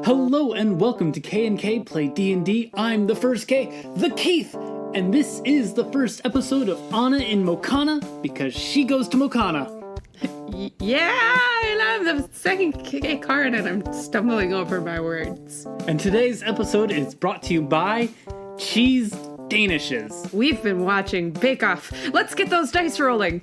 Hello and welcome to K&K Play D&D. I'm the first K, the Keith, and this is the first episode of Anna in Mokana because she goes to Mokana. Yeah, and I'm the second K card and I'm stumbling over my words. And today's episode is brought to you by Cheese Danishes. We've been watching Bake Off. Let's get those dice rolling.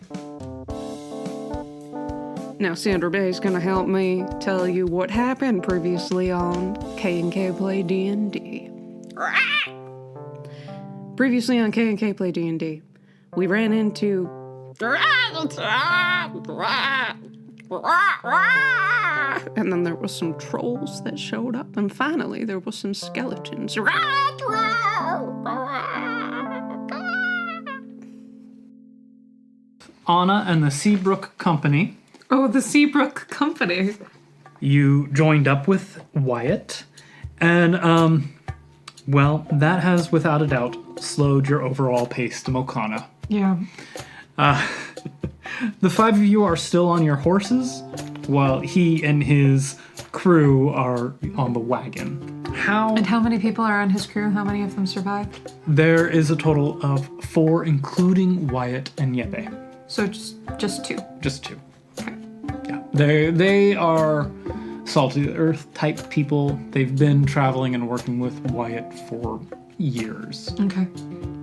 Now, Sandra Bay's gonna help me tell you what happened previously on K&K Play D&D. Previously on K&K Play D&D, we ran into... And then there was some trolls that showed up, and finally there was some skeletons. Anna and the Seabrook Company. Oh, the Seabrook Company. You joined up with Wyatt, and, well, that has without a doubt slowed your overall pace to Mokana. Yeah. The five of you are still on your horses, while he and his crew are on the wagon. And how many people are on his crew? How many of them survived? There is a total of 4, including Wyatt and Yeppe. So just 2. Just 2. Okay. Yeah. They are salty earth type people. They've been traveling and working with Wyatt for years. Okay.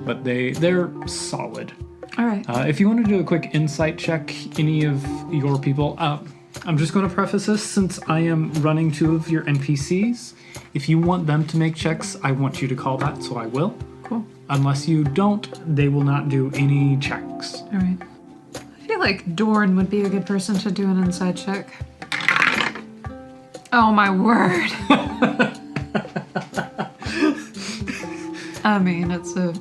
But they're solid. All right. If you want to do a quick insight check, any of your people, I'm just going to preface this since I am running 2 of your NPCs. If you want them to make checks, I want you to call that, so I will. Cool. Unless you don't, they will not do any checks. All right. I feel like Dorn would be a good person to do an inside check. Oh my word. I mean, it's a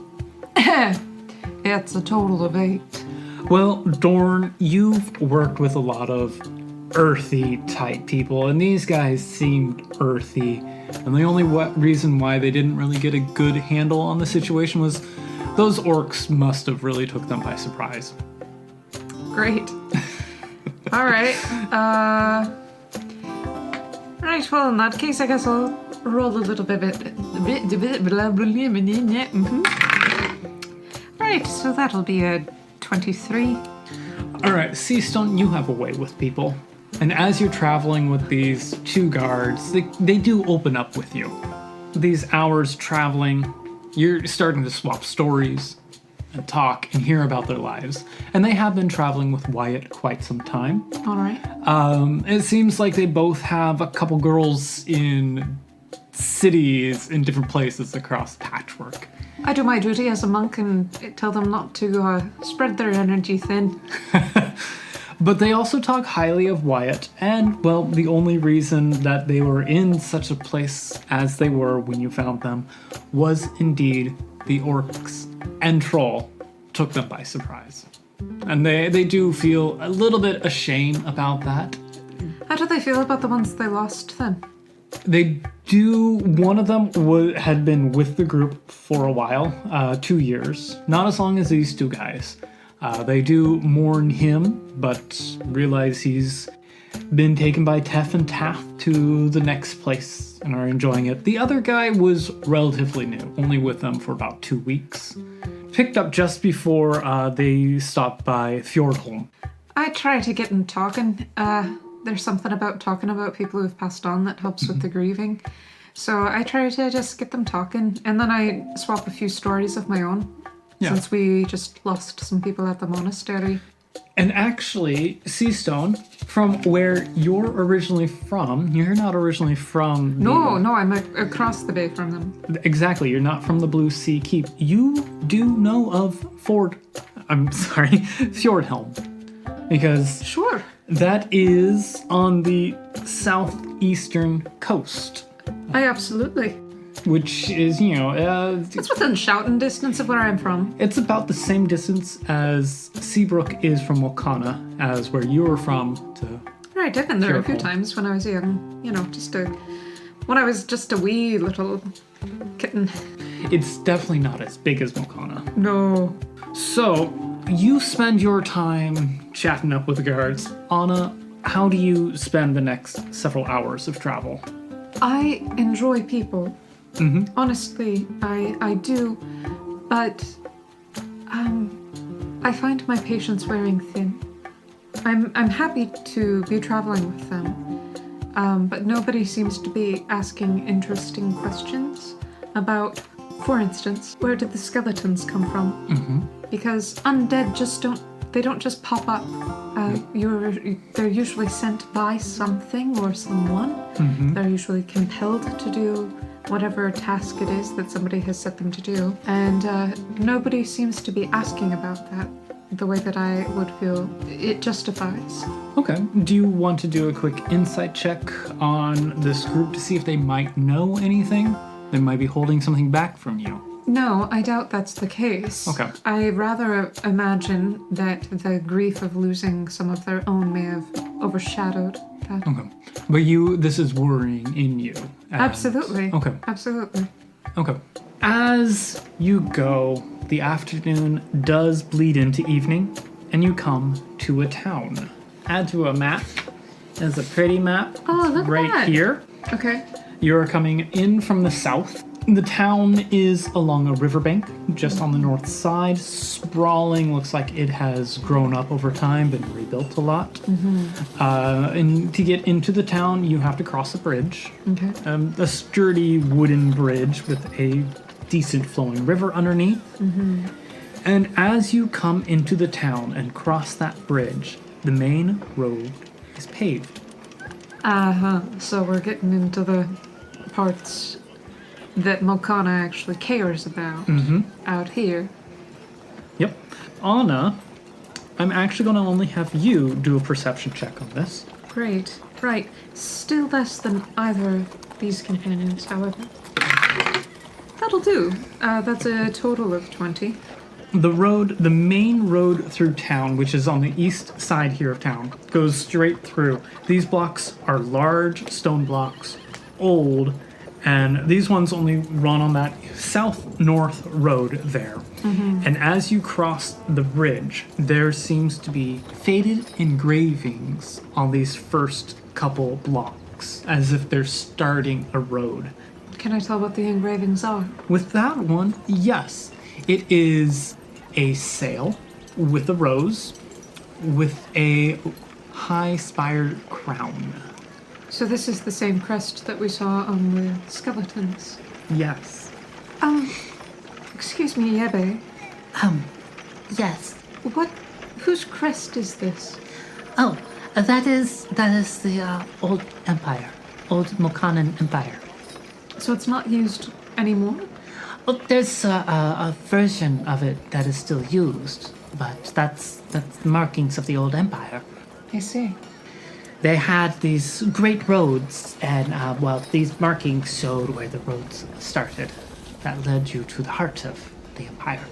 total of 8. Well, Dorn, you've worked with a lot of earthy type people, and these guys seemed earthy. And the only reason why they didn't really get a good handle on the situation was those orcs must have really took them by surprise. Great. All right. Right, well, in that case, I guess I'll roll a little bit. Right, so that'll be a 23. All right, Seastone, you have a way with people. And as you're traveling with these 2 guards, they do open up with you. These hours traveling, you're starting to swap stories and talk and hear about their lives. And they have been traveling with Wyatt quite some time. All right. It seems like they both have a couple girls in cities in different places across Patchwork. I do my duty as a monk and tell them not to spread their energy thin. But they also talk highly of Wyatt, and, well, the only reason that they were in such a place as they were when you found them was indeed the orcs and troll took them by surprise. And they do feel a little bit ashamed about that. How do they feel about the ones they lost then? They do, one of them had been with the group for a while, 2 years, not as long as these 2 guys. They do mourn him, but realize he's been taken by Tef and Taff to the next place and are enjoying it. The other guy was relatively new, only with them for about 2 weeks. Picked up just before they stopped by Fjordholm. I try to get them talking. There's something about talking about people who've passed on that helps with the grieving. So I try to just get them talking, and then I swap a few stories of my own. Yeah. Since we just lost some people at the monastery. And actually, Seastone, from where you're originally from, you're not originally from... No, I'm across the bay from them. Exactly, you're not from the Blue Sea Keep. You do know of Fjordhelm. Because... Sure. That is on the southeastern coast. Absolutely. Which is, it's within shouting distance of where I'm from. It's about the same distance as Seabrook is from Mokana, as where you were from to... Right, I've been there a few times when I was young. When I was just a wee little kitten. It's definitely not as big as Mokana. No. So, you spend your time chatting up with the guards. Anna, how do you spend the next several hours of travel? I enjoy people. Mm-hmm. Honestly, I do. But I find my patience wearing thin. I'm happy to be traveling with them, but nobody seems to be asking interesting questions about, for instance, where did the skeletons come from? Mm-hmm. Because undead they don't just pop up. They're usually sent by something or someone. Mm-hmm. They're usually compelled to do whatever task it is that somebody has set them to do. And nobody seems to be asking about that the way that I would feel it justifies. Okay. Do you want to do a quick insight check on this group to see if they might know anything? They might be holding something back from you. No, I doubt that's the case. Okay. I rather imagine that the grief of losing some of their own may have overshadowed that. Okay. But this is worrying in you. Absolutely. Okay. Absolutely. Okay. As you go, the afternoon does bleed into evening, and you come to a town. Add to a map. There's a pretty map. Oh, It's look at right that. here. Okay. You're coming in from the south. The town is along a riverbank, just on the north side, sprawling. Looks like it has grown up over time, been rebuilt a lot. Mm-hmm. And to get into the town, you have to cross a bridge. Okay. A sturdy wooden bridge with a decent flowing river underneath. Mm-hmm. And as you come into the town and cross that bridge, the main road is paved. So we're getting into the parts that Mokana actually cares about out here. Yep. Anna, I'm actually going to only have you do a perception check on this. Great. Right. Still less than either of these companions, however. That'll do. That's a total of 20. The main road through town, which is on the east side here of town, goes straight through. These blocks are large stone blocks, old, and these ones only run on that south-north road there. Mm-hmm. And as you cross the bridge, there seems to be faded engravings on these first couple blocks, as if they're starting a road. Can I tell what the engravings are? With that one, yes. It is a sail with a rose with a high-spired crown. So this is the same crest that we saw on the skeletons. Yes. Excuse me, Yebe. Yes. Whose crest is this? Oh, that is the old empire, old Mokanan empire. So it's not used anymore? Well, there's a version of it that is still used, but that's the markings of the old empire. I see. They had these great roads, and these markings showed where the roads started. That led you to the heart of the empire.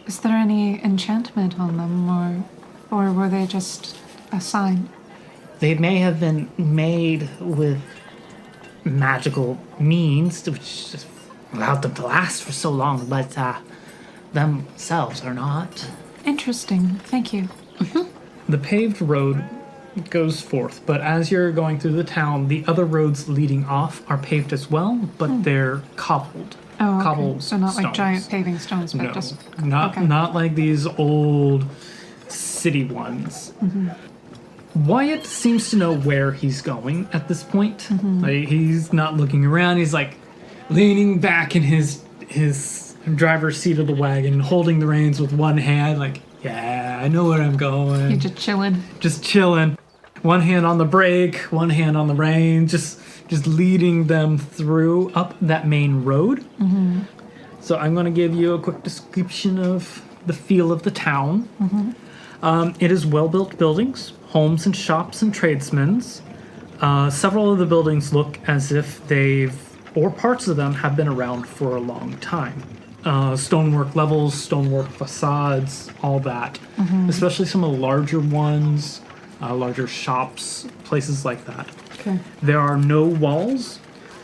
Is there any enchantment on them, or were they just a sign? They may have been made with magical means, which just allowed them to last for so long, but themselves are not. Interesting. Thank you. The paved road goes forth, but as you're going through the town, the other roads leading off are paved as well, but they're cobbled. Oh, okay. Cobbled So not like stones. giant paving stones, but No, just... not okay. not like these old city ones. Wyatt seems to know where he's going at this point. Like, he's not looking around. He's like leaning back in his driver's seat of the wagon, holding the reins with one hand. Like, yeah, I know where I'm going. You're just chilling. Just chilling. One hand on the brake, one hand on the reins, just leading them through up that main road. So I'm going to give you a quick description of the feel of the town. It is well-built buildings, homes and shops and tradesmen's. Several of the buildings look as if or parts of them have been around for a long time. Stonework levels, stonework facades, all that. Especially some of the larger ones, larger shops, places like that. Okay. There are no walls.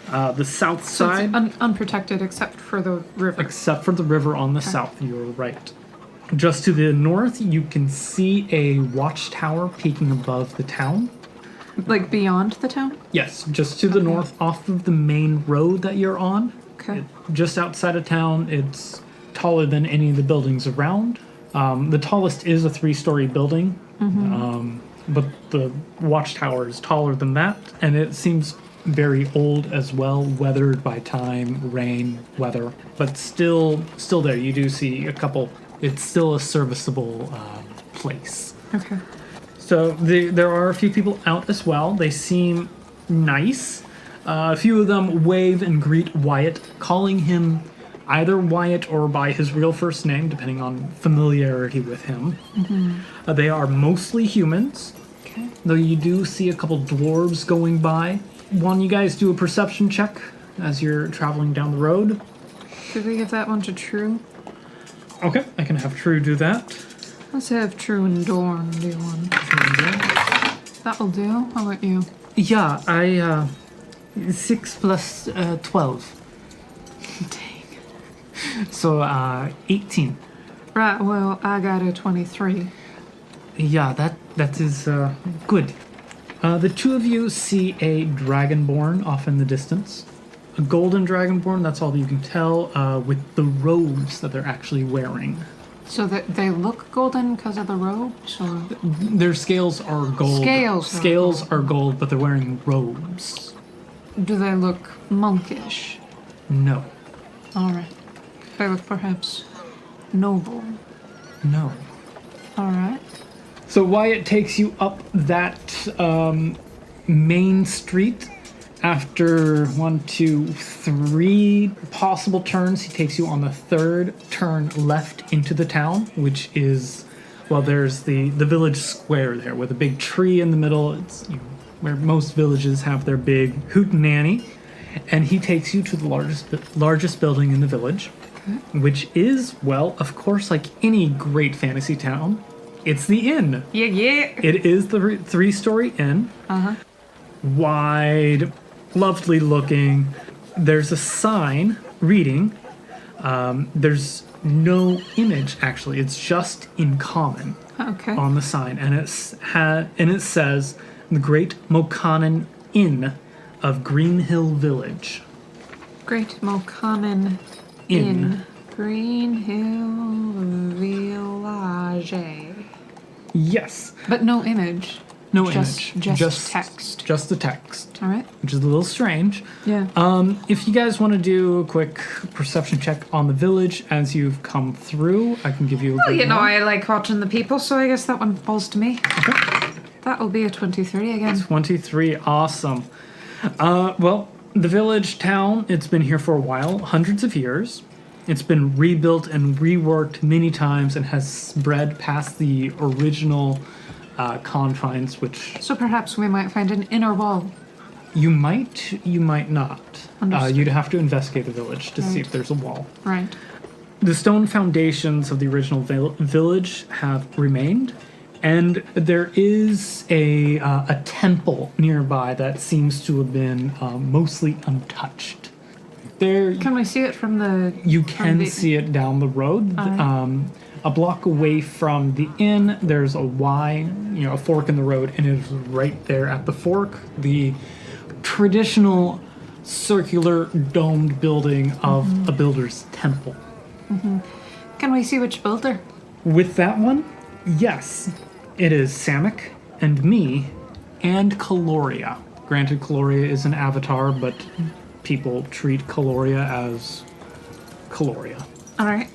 The south So side, it's unprotected except for the river. except for the river on the south, you're right. Just to the north, you can see a watchtower peeking above the town. Like beyond the town? Yes, just to the north, off of the main road that you're on. Okay. Just outside of town, it's taller than any of the buildings around. The tallest is a 3-story building, but the watchtower is taller than that, and it seems very old as well, weathered by time, rain, weather, but still there. You do see a couple. It's still a serviceable place. Okay. So there are a few people out as well. They seem nice. A few of them wave and greet Wyatt, calling him either Wyatt or by his real first name, depending on familiarity with him. They are mostly humans, Okay. though you do see a couple dwarves going by. One, you guys do a perception check as you're traveling down the road. Could we give that one to True? Okay, I can have True do that. Let's have True and Dorn do one. That'll do. How about you? Yeah, I 6 plus 12. Dang. So 18. Right, well, I got a 23. Yeah, that is good. The two of you see a dragonborn off in the distance. A golden dragonborn, that's all that you can tell, with the robes that they're actually wearing. So that they look golden because of the robes, or Their scales are gold. Scales are gold, but they're wearing robes. do they look monkish? No. All right. They look perhaps noble. No. All right. So Wyatt takes you up that main street. After 1, 2, 3 possible turns, he takes you on the third turn left into the town, which is, well, there's the village square there with a big tree in the middle. It's where most villages have their big hootenanny. And he takes you to the largest building in the village, which is, well, of course, like any great fantasy town, it's the inn. Yeah. It is the 3-story inn. Wide, lovely looking. There's a sign reading. There's no image, actually. It's just in common Okay. on the sign. And it says, the Great Mokana Inn of Greenhill Village. Great Mokana Inn. Greenhill Village. Yes. But no image. No Just- image. just text. Just the text, All right. which is a little strange. Yeah. If you guys want to do a quick perception check on the village as you've come through, I can give you a Well, good you know, one. I like watching the people, so I guess that one falls to me. Okay. That'll be a 23 again. 23, awesome. Well, the village town, it's been here for a while, hundreds of years. It's been rebuilt and reworked many times and has spread past the original confines, which So perhaps we might find an inner wall. you might not. Understood. You'd have to investigate the village to see Right. if there's a wall. Right. The stone foundations of the original village have remained, and there is a temple nearby that seems to have been mostly untouched. There, Can we see it from the... you from can the- see it down the road. Alright. A block away from the inn, there's a Y, a fork in the road, and it is right there at the fork. The traditional circular domed building of a builder's temple. Can we see which builder? With that one, yes, it is Samick and me and Caloria. Granted, Caloria is an avatar, but people treat Caloria as Caloria. All right.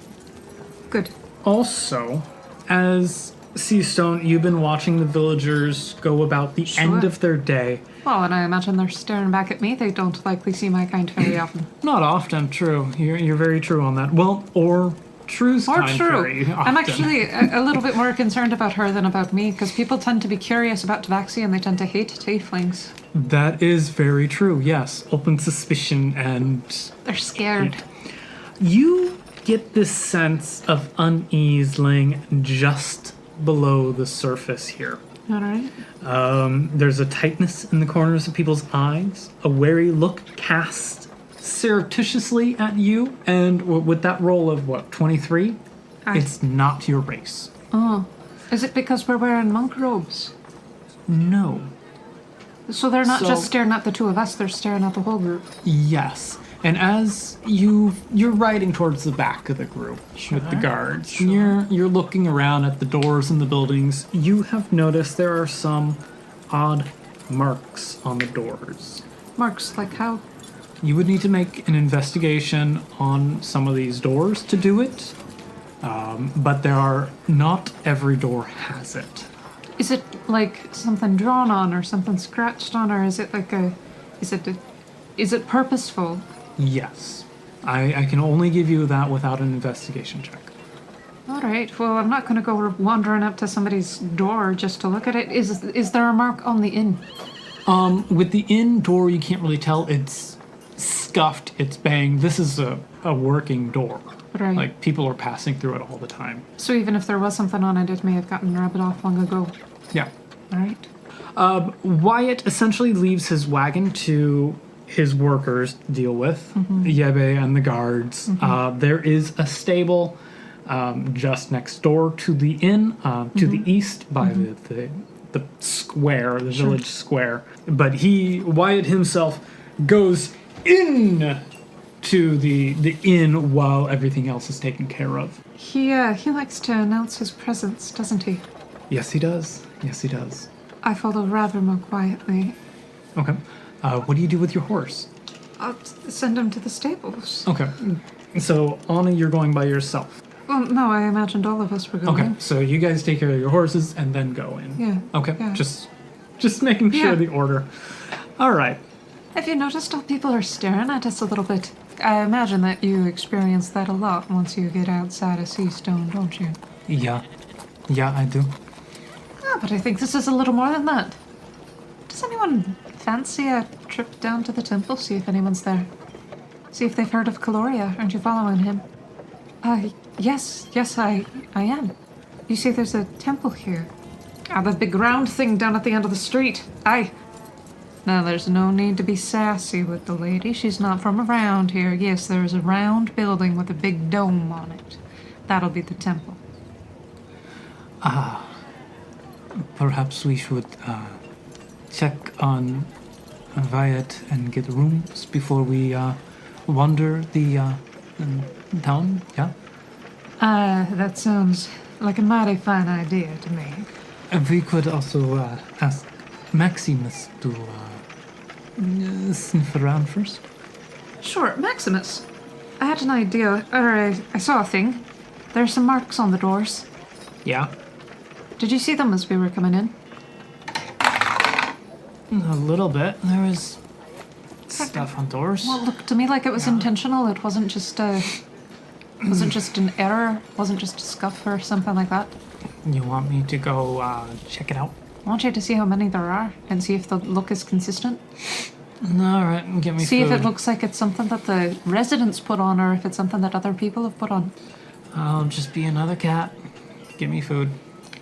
Good. Also, as Seastone, you've been watching the villagers go about the end Sure. of their day. Well, and I imagine they're staring back at me. They don't likely see my kind very often. Not often, true. You're very true on that. Well, or True's Or kind true. very often. I'm actually a little bit more concerned about her than about me, because people tend to be curious about Tabaxi and they tend to hate tieflings. That is very true, yes. Open suspicion and... They're scared. You get this sense of unease laying just below the surface here. All right. There's a tightness in the corners of people's eyes, a wary look cast surreptitiously at you, and with that roll of, 23? It's not your race. Oh. Is it because we're wearing monk robes? No. So they're not So- just staring at the two of us, they're staring at the whole group. Yes. And as you're riding towards the back of the group with the guards, and you're looking around at the doors and the buildings, you have noticed there are some odd marks on the doors. Marks, like how? You would need to make an investigation on some of these doors to do it, but not every door has it. Is it like something drawn on or something scratched on, or is it like is it purposeful? Yes. I can only give you that without an investigation check. All right. Well, I'm not going to go wandering up to somebody's door just to look at it. Is there a mark on the inn? With the inn door, you can't really tell. It's scuffed, it's banged. This is a working door. Right. Like, people are passing through it all the time. So even if there was something on it, it may have gotten rubbed off long ago. Yeah. All right. Wyatt essentially leaves his wagon to his workers to deal with, Yebe and the guards. There is a stable just next door to the inn, to the east by the square, the village square. But Wyatt himself, goes in to the inn while everything else is taken care of. He likes to announce his presence, doesn't he? Yes, he does. Yes, he does. I follow rather more quietly. Okay. What do you do with your horse? I'll send him to the stables. Okay. So, Anna, you're going by yourself. Well, no, I imagined all of us were going. Okay. So you guys take care of your horses and then go in. Yeah. Okay. Yeah. Just making sure Yeah. the order. All right. Have you noticed how people are staring at us a little bit? I imagine that you experience that a lot once you get outside of Seastone, don't you? Yeah. Yeah, I do. Ah, but I think this is a little more than that. Does anyone fancy a trip down to the temple, see if anyone's there? See if they've heard of Caloria. Aren't you following him? Yes, I am. You see, there's a temple here. The big round thing down at the end of the street. Aye. Now, there's no need to be sassy with the lady. She's not from around here. Yes, there's a round building with a big dome on it. That'll be the temple. Perhaps we should check on Wyatt and get rooms before we wander the town, yeah? That sounds like a mighty fine idea to me. We could also ask Maximus to sniff around first. Sure, Maximus. I had an idea, or I saw a thing. There's some marks on the doors. Yeah. Did you see them as we were coming in? A little bit. There was stuff on doors. Well, it looked to me like it was intentional. It wasn't just an error. Wasn't just a scuff or something like that. You want me to go check it out? I want you to see how many there are and see if the look is consistent. All right, get me See food. if it looks like it's something that the residents put on or if it's something that other people have put on. I'll just be another cat. Get me food.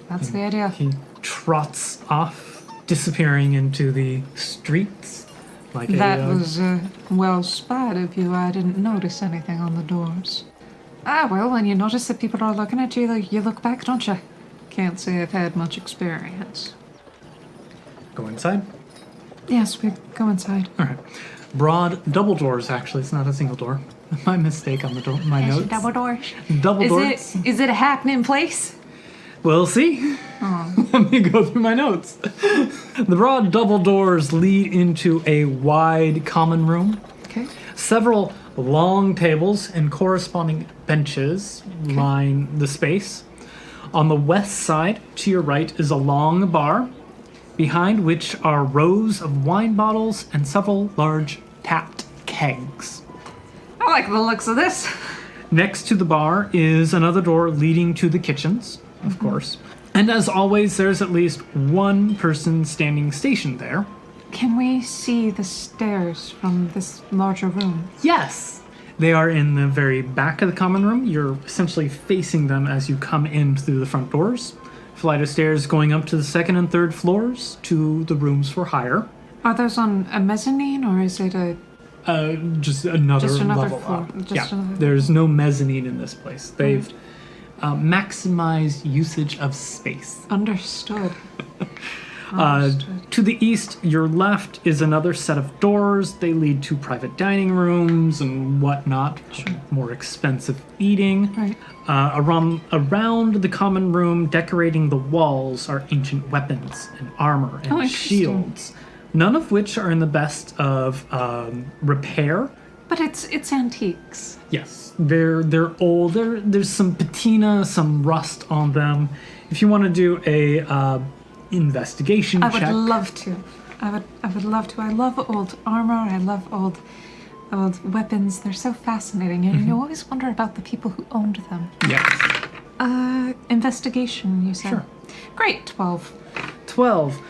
That's the idea. He trots off, disappearing into the streets. Like That was well spied of you. I didn't notice anything on the doors. Well, when you notice that people are looking at you, you look back, don't you? Can't say I've had much experience. Go inside. Yes, we go inside. All right. Broad double doors, actually. It's not a single door. My mistake on the door. My notes. Double doors. Double doors. Is it a happening place? We'll see. Let me go through my notes. The broad double doors lead into a wide common room. Okay. Several long tables and corresponding benches line the space. On the west side, to your right, is a long bar, behind which are rows of wine bottles and several large tapped kegs. I like the looks of this. Next to the bar is another door leading to the kitchens, of course. And as always, there's at least one person standing stationed there. Can we see the stairs from this larger room? Yes! They are in the very back of the common room. You're essentially facing them as you come in through the front doors. Flight of stairs going up to the second and third floors to the rooms for hire. Are those on a mezzanine or is it a... Just another another level floor. up. Just Yeah, another- there's no mezzanine in this place. They've maximized usage of space. Understood. Understood. To the east, your left is another set of doors. They lead to private dining rooms and whatnot. More expensive eating. Right. Around the common room, decorating the walls, are ancient weapons and armor and interesting. shields. None of which are in the best of repair. But it's antiques. Yes, they're old. There's some patina, some rust on them. If you want to do a investigation I check, would love to. I would love to. I love old armor. I love old weapons. They're so fascinating, and you always wonder about the people who owned them. yes, Investigation, you said. Sure. Great, 12. 12.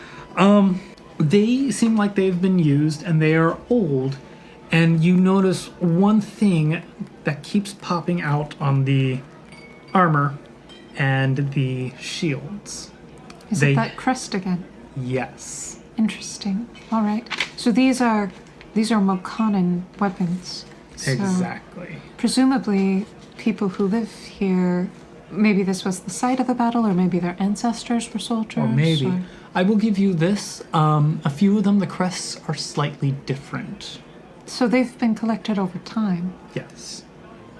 They seem like they've been used and they are old. And you notice one thing that keeps popping out on the armor and the shields. Is They- it that crest again? Yes. Interesting. All right. So these are Mokanan weapons. So Exactly. presumably, people who live here. Maybe this was the site of a battle, or maybe their ancestors were soldiers. Or maybe. or- I will give you this. A few of them, the crests are slightly different. So they've been collected over time. Yes.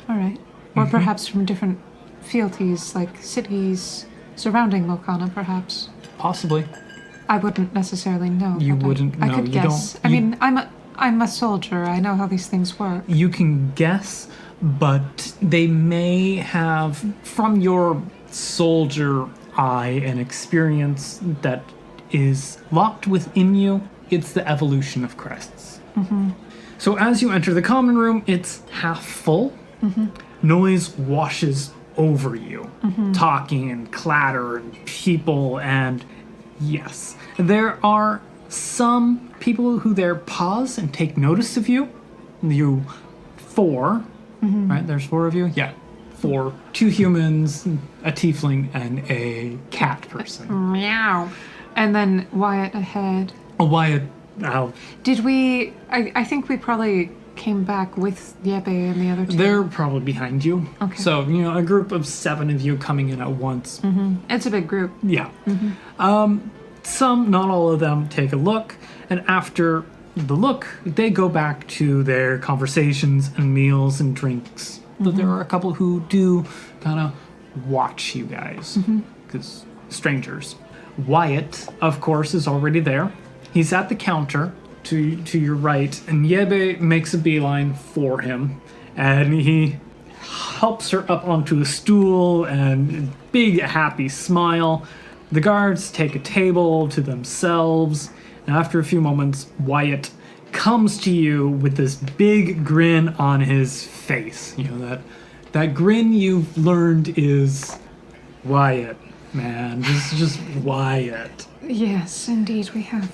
All right. Or perhaps from different fealties, like cities surrounding Mokana, perhaps. Possibly. I wouldn't necessarily know. You but wouldn't I know. could You guess. don't- I you- mean, I'm a soldier. I know how these things work. You can guess, but they may have, from your soldier eye and experience that is locked within you, it's the evolution of crests. So as you enter the common room, it's half full. Noise washes over you, talking and clatter and people, and yes, there are some people who there pause and take notice of you. You four, right? There's four of you? Yeah. Four. Two humans, a tiefling, and a cat person. Meow. And then Wyatt ahead. Oh, Wyatt, Did we? I think we probably came back with Yebe and the other two. they're probably behind you. Okay. So, a group of 7 of you coming in at once. It's a big group. Yeah. Some, not all of them, take a look, and after the look, they go back to their conversations and meals and drinks. But there are a couple who do kind of watch you guys, because strangers. Wyatt, of course, is already there. He's at the counter to your right, and Yebe makes a beeline for him, and he helps her up onto a stool and big happy smile. The guards take a table to themselves, and after a few moments, Wyatt comes to you with this big grin on his face. That grin you've learned is Wyatt, man. Just Wyatt. Yes, indeed we have.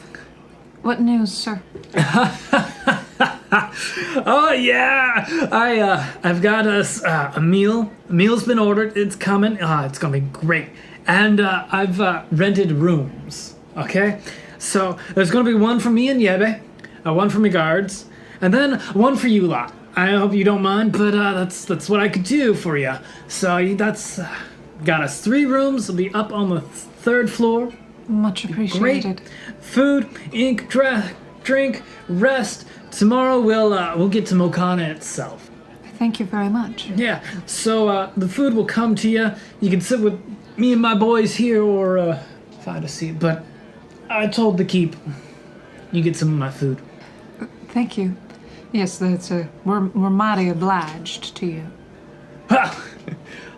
What news, sir? Oh yeah, I've got us a meal. A meal's been ordered. It's coming. It's gonna be great. And I've rented rooms. Okay, so there's gonna be one for me and Yebe, one for my guards, and then one for you lot. I hope you don't mind, but that's what I could do for you. So that's got us 3 rooms. We'll be up on the 3rd floor. Much appreciated. Food, ink, drink, rest. Tomorrow we'll get to Mokana itself. Thank you very much. Yeah, so the food will come to you. You can sit with me and my boys here or find a seat. But I told the keep, you get some of my food. Thank you. Yes, we're mighty obliged to you. Ha!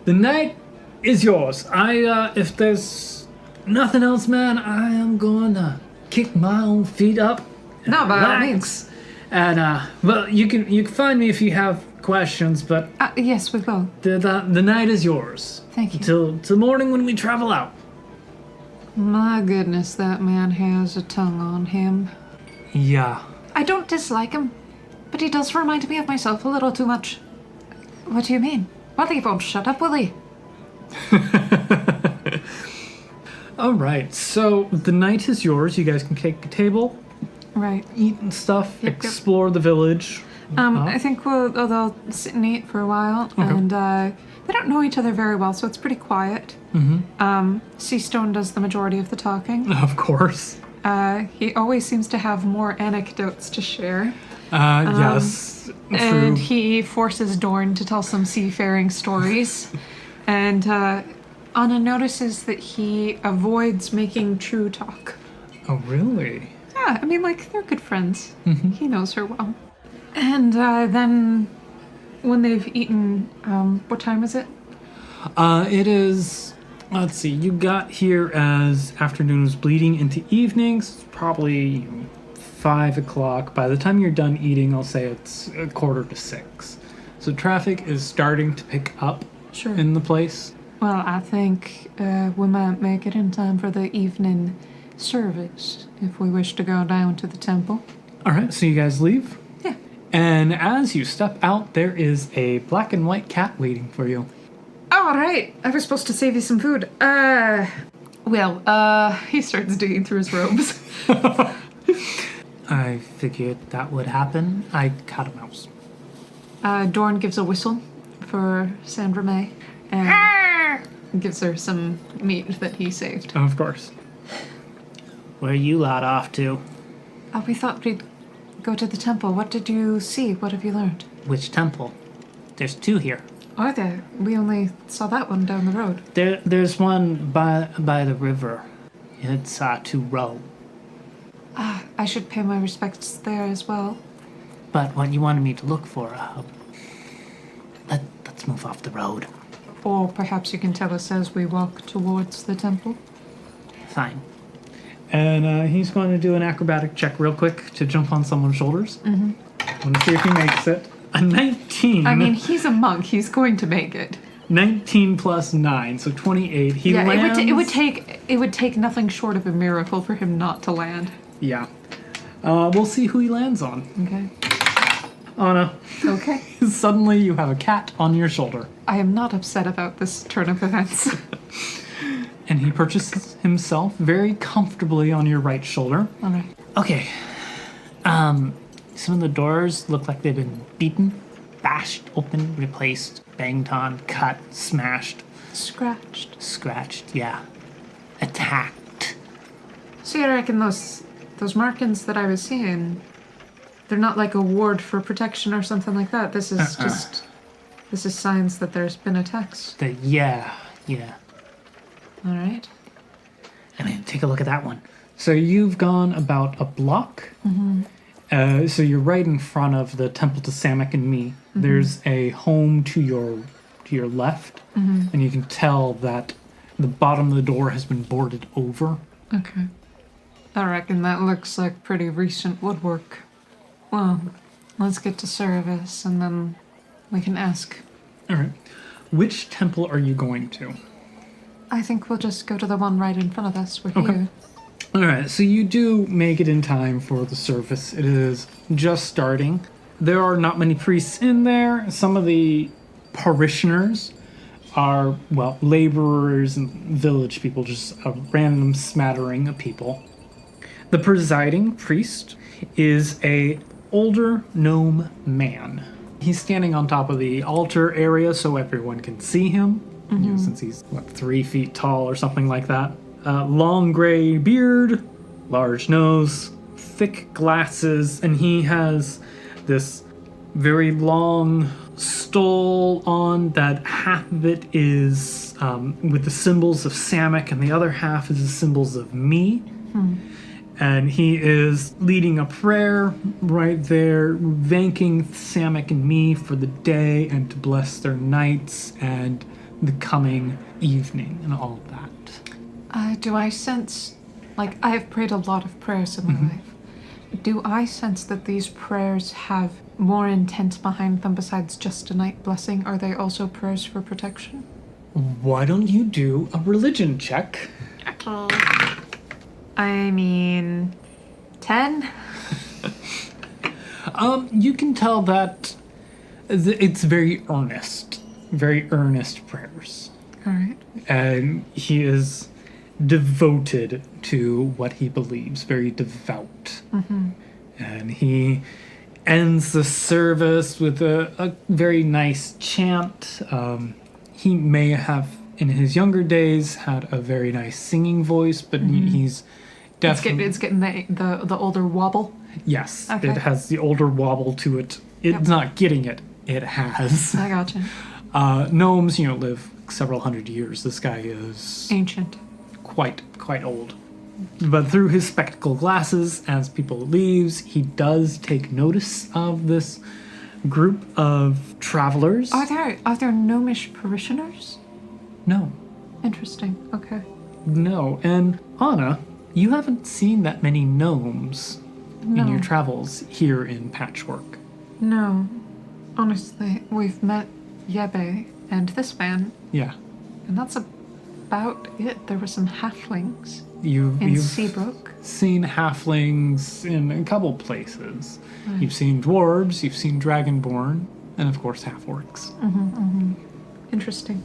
The night is yours. If there's nothing else, man, I am going to kick my own feet up. And No, by all relax. means. And well, you can find me if you have questions. But Yes, we will. the night is yours. Thank you. Till morning when we travel out. My goodness, that man has a tongue on him. Yeah. I don't dislike him, but he does remind me of myself a little too much. What do you mean? Well, he won't shut up, will he? All right. So the night is yours. You guys can take a table, Right. eat and stuff, Yep. explore the village. I think they'll sit and eat for a while, and they don't know each other very well, so it's pretty quiet. Seastone does the majority of the talking. Of course. He always seems to have more anecdotes to share. Yes. And True. he forces Dorn to tell some seafaring stories. And Anna notices that he avoids making true talk. Oh, really? Yeah, I mean, like, they're good friends. He knows her well. And then when they've eaten, what time is it? It is, let's see, you got here as afternoon was bleeding into evenings. It's probably 5 o'clock. By the time you're done eating, I'll say it's 5:45. So traffic is starting to pick up Sure. in the place. Well, I think we might make it in time for the evening service if we wish to go down to the temple. All right, so you guys leave. Yeah. And as you step out, there is a black and white cat waiting for you. All right. I was supposed to save you some food. He starts digging through his robes. I figured that would happen. I caught a mouse. Dorn gives a whistle for Sandra May and gives her some meat that he saved. Of course. Where you lot off to? We thought we'd go to the temple. What did you see? What have you learned? Which temple? There's 2 here. Are there? We only saw that one down the road. There's one by the river. It's to row. I should pay my respects there as well. But what you wanted me to look for, let's move off the road. Or perhaps you can tell us as we walk towards the temple. Fine. And he's going to do an acrobatic check real quick to jump on someone's shoulders. I want to see if he makes it. A 19. I mean, he's a monk. He's going to make it. 19 plus 9, so 28. He lands. It would take nothing short of a miracle for him not to land. Yeah. We'll see who he lands on. Okay. Anna. Okay. Suddenly you have a cat on your shoulder. I am not upset about this turn of events. And he perches himself very comfortably on your right shoulder. All right. Okay. Some of the doors look like they've been beaten, bashed open, replaced, banged on, cut, smashed, Scratched. yeah. Attacked. So you reckon those markings that I was seeing, they're not like a ward for protection or something like that. This is this is signs that there's been attacks. Yeah. All right. I mean, take a look at that one. So you've gone about a block. So you're right in front of the temple to Samak and me. There's a home to your left, and you can tell that the bottom of the door has been boarded over. Okay. I reckon that looks like pretty recent woodwork. Well, let's get to service and then we can ask. All right. Which temple are you going to? I think we'll just go to the one right in front of us. We're Okay. here. All right, so you do make it in time for the service. It is just starting. There are not many priests in there. Some of the parishioners are, well, laborers and village people, just a random smattering of people. The presiding priest is a older gnome man. He's standing on top of the altar area so everyone can see him, since he's, 3 feet tall or something like that. Long gray beard, large nose, thick glasses, and he has this very long stole on that half of it is with the symbols of Samak and the other half is the symbols of me. And he is leading a prayer right there, thanking Samak and me for the day and to bless their nights and the coming evening and all of that. Do I sense, like, I have prayed a lot of prayers in my life. Do I sense that these prayers have more intent behind them besides just a night blessing? Are they also prayers for protection? Why don't you do a religion check? I mean, 10? You can tell that it's very earnest prayers. All right. And he is devoted to what he believes, very devout. And he ends the service with a very nice chant. He may have, in his younger days, had a very nice singing voice, but he's definitely... It's getting the older wobble. Yes, Okay. it has the older wobble to it. It's not getting it. It has. I gotcha. Gnomes, live several hundred years. This guy is Ancient. quite old. But through his spectacle glasses, as people leaves, he does take notice of this group of travelers. Are there gnomish parishioners? No. Interesting. Okay. No. And Anna, you haven't seen that many gnomes in your travels here in Patchwork. No. Honestly, we've met Yebe and this man, Yeah. and that's about it. There were some halflings You've in Seabrook. seen halflings in a couple places. You've seen dwarves, you've seen dragonborn, and of course half-orcs. Interesting.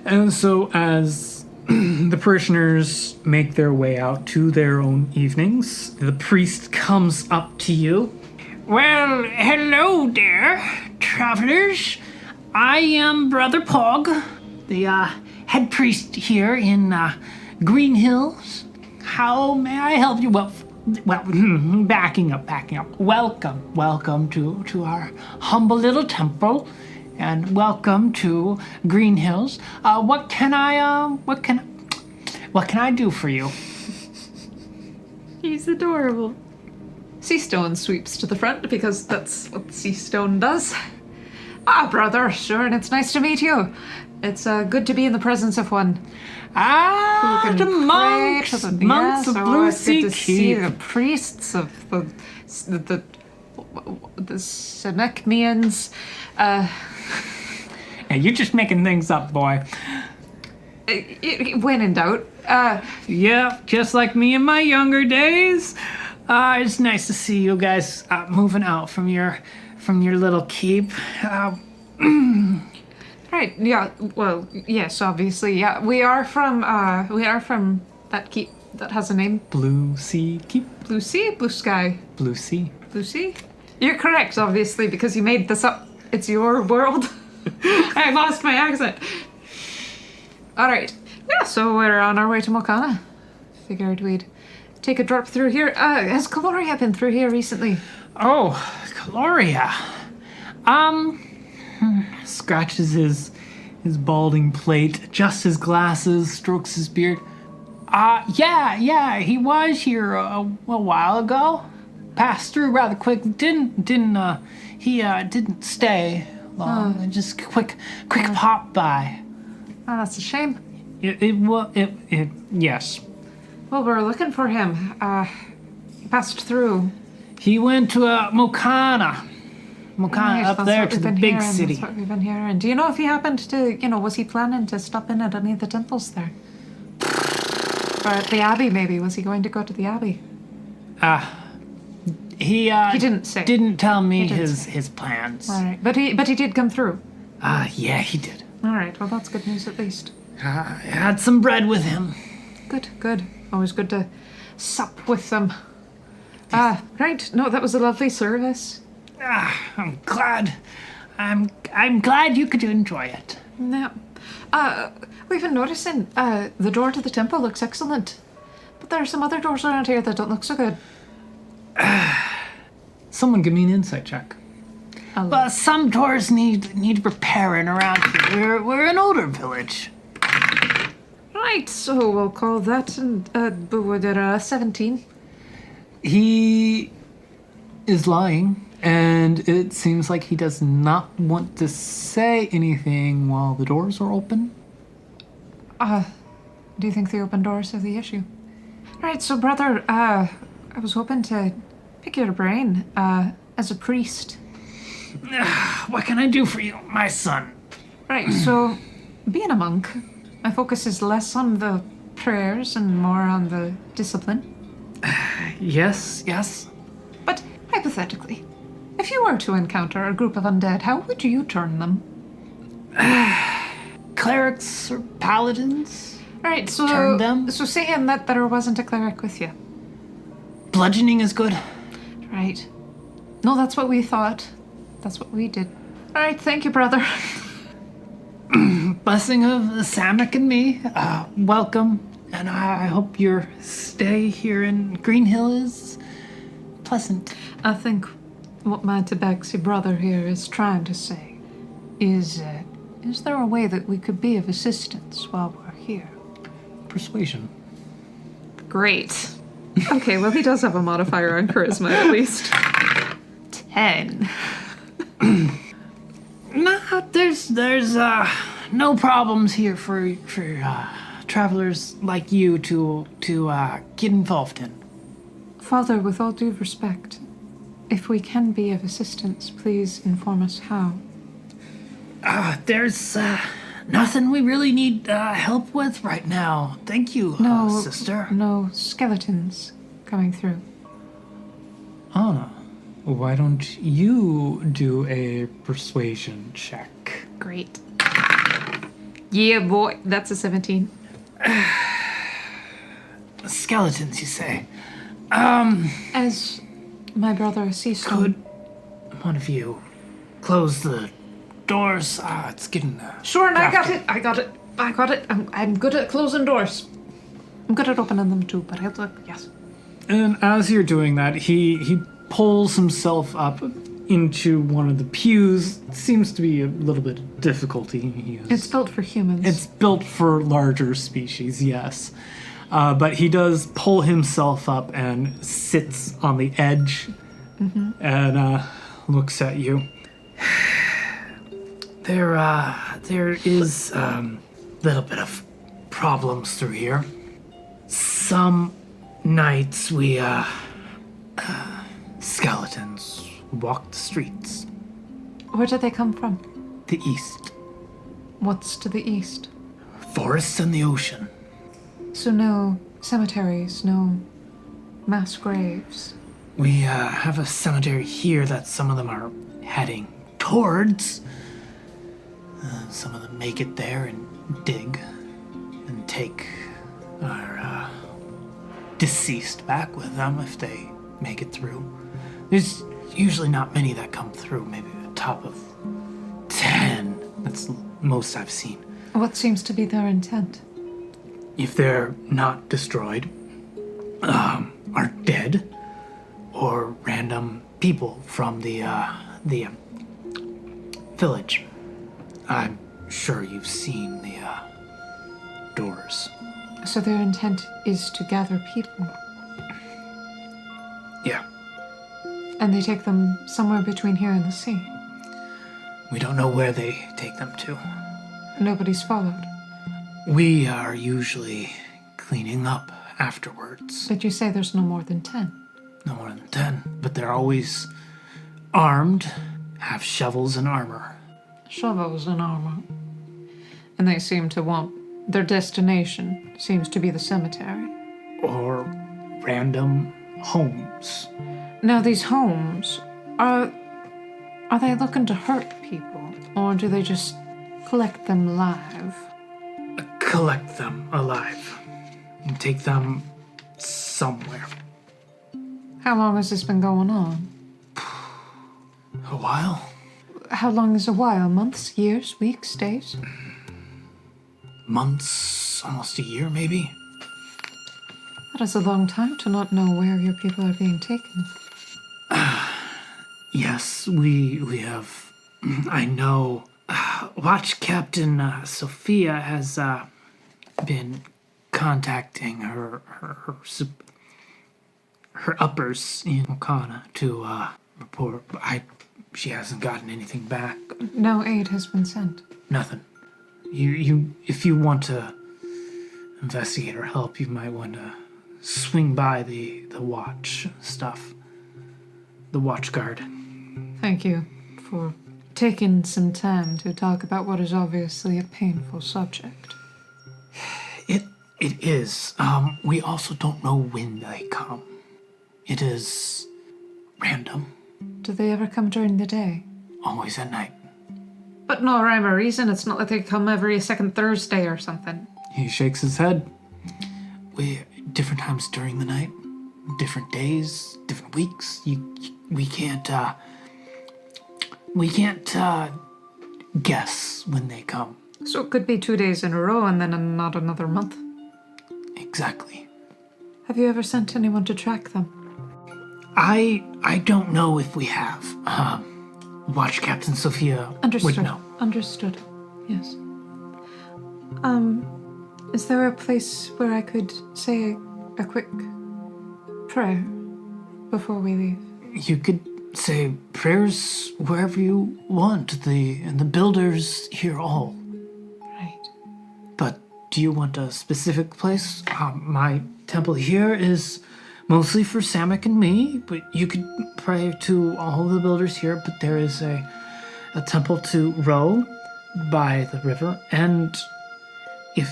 And so as the parishioners make their way out to their own evenings, the priest comes up to you. Well, hello there, travelers. I am Brother Pog, the head priest here in Greenhill. How may I help you? Well, backing up. Welcome to our humble little temple, and welcome to Greenhills. What can I do for you? He's adorable. Seastone sweeps to the front because that's what Seastone does. Ah, brother, sure, and it's nice to meet you. It's good to be in the presence of one. Ah, Who can the pray monks, to the- monks Yes, of oh, Blue it's good Sea to see Keep. the priests of the Semekmians. Hey, you're just making things up, boy. When in doubt. Yeah, just like me in my younger days. It's nice to see you guys moving out from your little keep. Right. Yeah. Well. Yes. Obviously. Yeah. We are from that keep that has a name. Blue Sea Keep. Blue Sea. Blue Sky. Blue Sea. Blue Sea. You're correct. Obviously, because you made this up. It's your world. I lost my accent. All right. Yeah. So we're on our way to Mokana. Figured we'd take a drop through here. Has Caloria been through here recently? Oh, Gloria. Scratches his balding plate, adjusts his glasses, strokes his beard. Yeah, he was here a while ago. Passed through rather quick. Didn't stay long. Just quick pop by. Oh, that's a shame. Yes. Well, we're looking for him. He passed through. He went to Mokana. Right, Up that's there what to we've the been big hearing, city. That's what we've been hearing. Do you know if he happened to, was he planning to stop in at any of the temples there? Or at the Abbey, maybe? Was he going to go to the Abbey? He didn't say. Didn't tell me didn't his plans. All right, but he did come through. Yeah, he did. All right, well, that's good news at least. I had some bread with him. Good. Always good to sup with them. Right. No, that was a lovely service. I'm glad. I'm glad you could enjoy it. Yeah. We've been noticing the door to the temple looks excellent, but there are some other doors around here that don't look so good. Someone give me an insight check. But some doors need repairing around here. We're an older village. Right, so we'll call that 17. He is lying, and it seems like he does not want to say anything while the doors are open. Do you think the open doors are the issue? Right, so brother, I was hoping to pick your brain as a priest. What can I do for you, my son? Right, so being a monk, my focus is less on the prayers and more on the discipline. Yes. But hypothetically, if you were to encounter a group of undead, how would you turn them? Clerics or paladins? Right, so Turn them? So saying that there wasn't a cleric with you. Bludgeoning is good. Right. No, that's what we thought. That's what we did. All right, thank you, brother. Blessing of Samak and me. Welcome, and I hope your stay here in Greenhill is pleasant. I think what my tabaxi brother here is trying to say is there a way that we could be of assistance while we're here? Persuasion. Great. Okay, well, he does have a modifier on charisma, at least. 10. Nah, there's no problems here for travelers like you to get involved in. Father, with all due respect, if we can be of assistance, please inform us how. There's nothing we really need help with right now. Thank you, No, sister. no skeletons coming through. Anna, why don't you do a persuasion check? Great. Yeah, boy. That's a 17. Skeletons, you say? As my brother sees Could one of you close the doors? It's getting Sure, and drafty. I got it. I'm good at closing doors. I'm good at opening them too, but I'll look. Yes. And as you're doing that, he pulls himself up into one of the pews. Seems to be a little bit of difficulty. It's built for humans. It's built for larger species, yes. But he does pull himself up and sits on the edge and looks at you. There is little bit of problems through here. Some nights we skeletons walk the streets. Where do they come from? The east, What's to the east? forests and the ocean. So no cemeteries, no mass graves. We have a cemetery here that some of them are heading towards. Some of them make it there and dig and take our deceased back with them if they make it through. There's usually not many that come through, maybe a top of 10. That's the most I've seen. What seems to be their intent? If they're not destroyed, are dead, or random people from the village. I'm sure you've seen the doors. So their intent is to gather people, Yeah, and they take them somewhere between here and the sea. we don't know where they take them to. Nobody's followed. We are usually cleaning up afterwards. But you say there's no more than 10. No more than 10, but they're always armed, have shovels and armor. Shovels and armor. And they seem to want their destination seems to be the cemetery. Or random homes. Now these homes are they looking to hurt people, or do they just collect them live? Collect them alive and take them somewhere. How long has this been going on? A while? How long is a while? Months, years, weeks, days? Months, almost a year maybe. That is a long time to not know where your people are being taken. Yes, we have. I know. Watch Captain Sophia has been contacting her uppers in Mokana to report. She hasn't gotten anything back. No aid has been sent. Nothing. If you want to investigate or help, you might want to swing by the watch stuff. The watch guard. Thank you for taking some time to talk about what is obviously a painful subject. It is. We also don't know when they come. It is random. Do they ever come during the day? Always at night. But no rhyme or reason. It's not like they come every second Thursday or something. He shakes his head. We different times during the night, different days, different weeks. You we can't guess when they come. So it could be 2 days in a row and then not another month. Exactly. Have you ever sent anyone to track them? I don't know if we have. Watch Captain Sophia Understood. would know. Understood. Yes. Is there a place where I could say a quick prayer before we leave? You could say prayers wherever you want. The builders hear all. Right. But do you want a specific place? My temple here is mostly for Samak and me, but you could pray to all the builders here. But there is a temple to Ro by the river, and if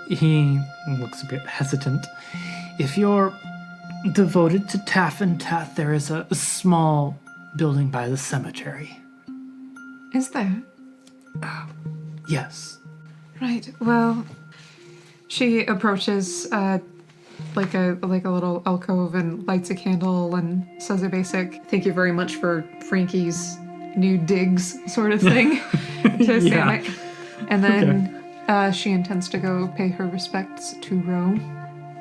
he looks a bit hesitant. If you're devoted to Taff and Tath, there is a small building by the cemetery. Is there? Yes. Right. Well, she approaches like a little alcove and lights a candle and says a basic "thank you very much for Frankie's new digs" sort of thing to Yeah. Samek. And then she intends to go pay her respects to Ro.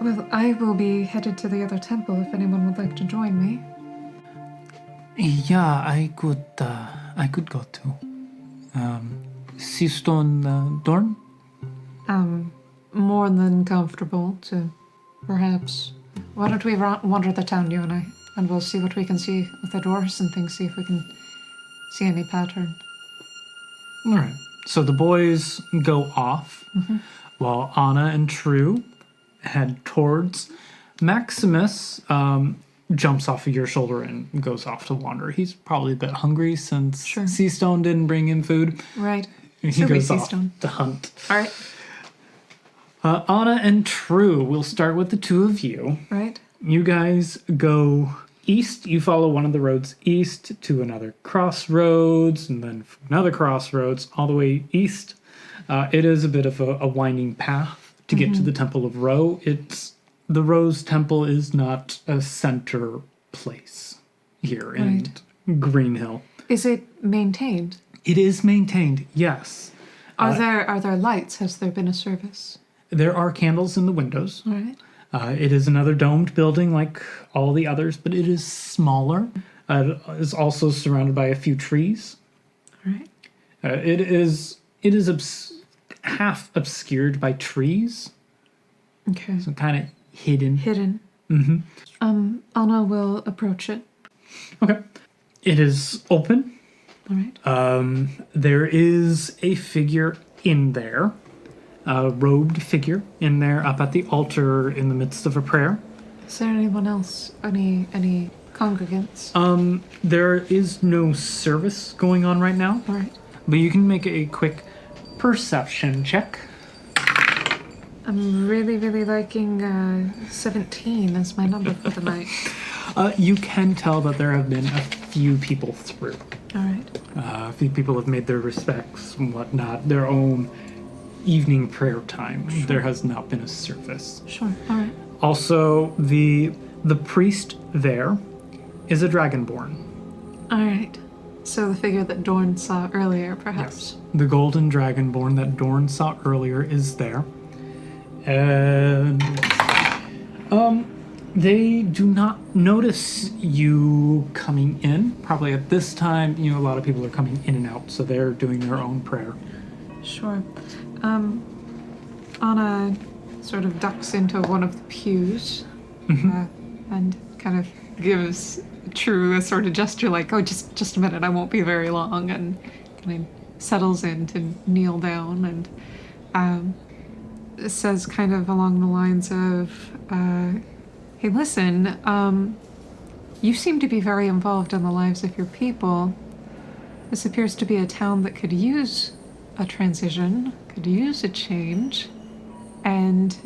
Well, I will be headed to the other temple if anyone would like to join me. Yeah, I could go to. Seastone Dorn? More than comfortable to perhaps. Why don't we wander the town, you and I, and we'll see what we can see with the doors and things, see if we can see any pattern. All right. So the boys go off while Anna and True head towards Maximus. Jumps off of your shoulder and goes off to wander. He's probably a bit hungry since Sure. Seastone didn't bring him food. Right. He So we goes off Seastone. to hunt. All right. Anna and True, we'll start with the two of you. Right. You guys go east. You follow one of the roads east to another crossroads, and then another crossroads all the way east. It is a bit of a winding path to get to the Temple of Ro. The Rose Temple is not a center place here in Greenhill. Is it maintained? It is maintained, yes. Are there lights? Has there been a service? There are candles in the windows. All right. It is another domed building like all the others, but it is smaller. It is also surrounded by a few trees. All right. It is half obscured by trees, Okay. so kind of hidden. Hidden. Mm-hmm. Anna will approach it. Okay. It is open. All right. There is a figure in there, a robed figure in there up at the altar in the midst of a prayer. Is there anyone else? Any congregants? There is no service going on right now, All right. but you can make a quick perception check. I'm really, really liking 17 as my number for the night. You can tell that there have been a few people through. All right. A few people have made their respects and whatnot, their own evening prayer time. Sure. There has not been a service. Sure. All right. Also, the priest there is a dragonborn. All right. So the figure that Dorn saw earlier, perhaps. Yes. The golden dragonborn that Dorn saw earlier is there. And they do not notice you coming in. Probably at this time, a lot of people are coming in and out, so they're doing their own prayer. Sure. Anna sort of ducks into one of the pews and kind of gives True a sort of gesture like, oh, just a minute, I won't be very long, and kind of settles in to kneel down and says kind of along the lines of, hey, listen, you seem to be very involved in the lives of your people. This appears to be a town that could use a transition, could use a change, and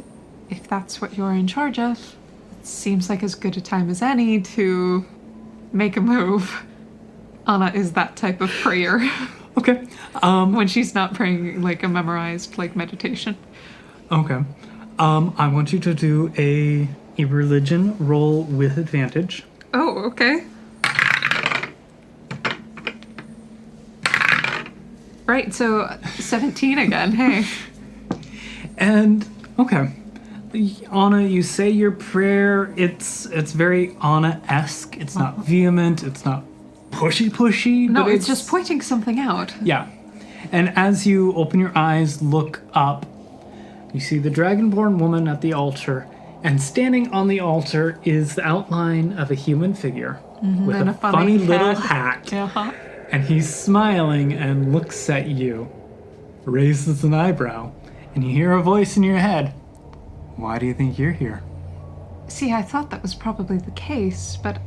if that's what you're in charge of, it seems like as good a time as any to make a move. Anna is that type of prayer. Okay. When she's not praying like a memorized like meditation. Okay. I want you to do a a religion roll with advantage. Oh, okay. Right, so 17 again, hey. And okay, Anna, you say your prayer. It's very Anna-esque. It's not vehement. It's not pushy. No, but it's just pointing something out. Yeah. And as you open your eyes, look up, you see the dragonborn woman at the altar, and standing on the altar is the outline of a human figure with and a a funny little hat. hat. Uh-huh. And he's smiling and looks at you, raises an eyebrow, and you hear a voice in your head. Why do you think you're here? See, I thought that was probably the case, but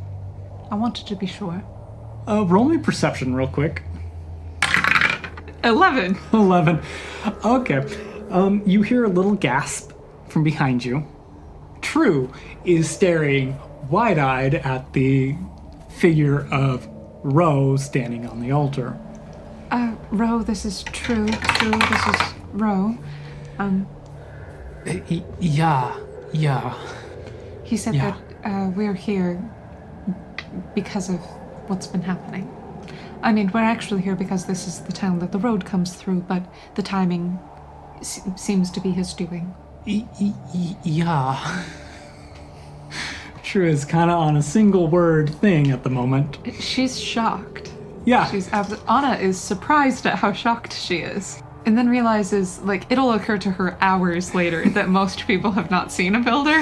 I wanted to be sure. Roll me perception real quick. 11. 11. Okay. You hear a little gasp from behind you. True is staring wide-eyed at the figure of Ro standing on the altar. Ro, this is True. True, this is Ro. Yeah. He said Yeah. that we're here because of what's been happening. I mean, we're actually here because this is the town that the road comes through, but the timing seems to be his doing. Yeah. True is kind of on a single word thing at the moment. She's shocked. Yeah. Anna is surprised at how shocked she is. And then realizes, like, it'll occur to her hours later that most people have not seen a builder,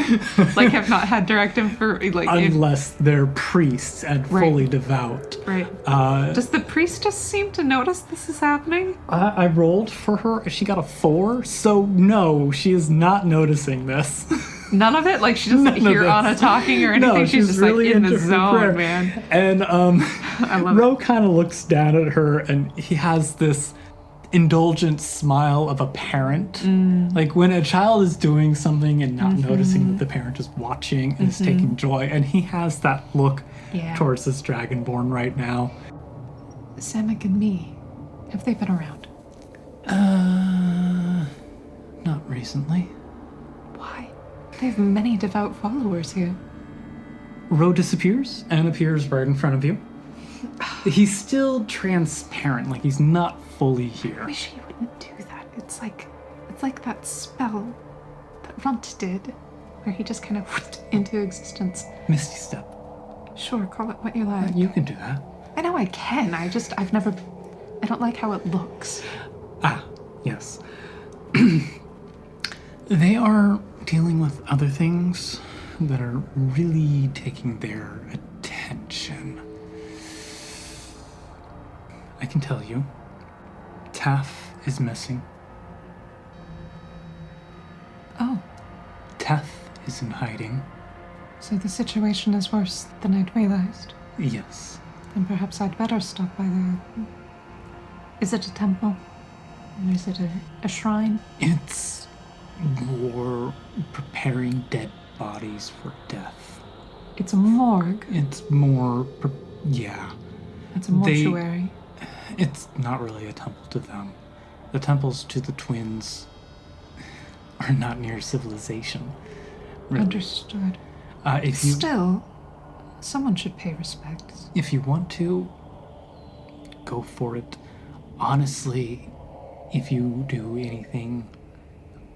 like, have not had direct info, like, Unless they're priests and Right. fully devout. right. Does the priestess seem to notice this is happening? I rolled for her. She got a 4, so no, she is not noticing this. None of it? Like, she doesn't None of hear this. Anna talking or anything? No, she's just, like, really in the into her zone, prayer. man. And I love Ro kind of looks down at her, and he has this indulgent smile of a parent. Like when a child is doing something and not noticing that the parent is watching and is taking joy, and he has that look Yeah. towards this dragonborn right now. Samek and me, have they been around? Not recently. Why? They have many devout followers here. Ro disappears and appears right in front of you. He's still transparent, like he's not fully here. I wish he wouldn't do that. It's like that spell that Runt did, where he just kind of whooped into existence. Misty Step. Sure, call it what you like. You can do that. I know I can. I don't like how it looks. Ah, yes. They are dealing with other things that are really taking their attention. I can tell you, Taff is missing. Oh, Taff is in hiding. so the situation is worse than I'd realized. Yes. Then perhaps I'd better stop by the... Is it a temple? Or is it a shrine? It's more preparing dead bodies for death. It's a morgue. It's more, yeah. It's a mortuary. It's not really a temple to them. The temples to the twins are not near civilization. Really. Understood. If you Still, someone should pay respects. if you want to, go for it. Honestly, if you do anything,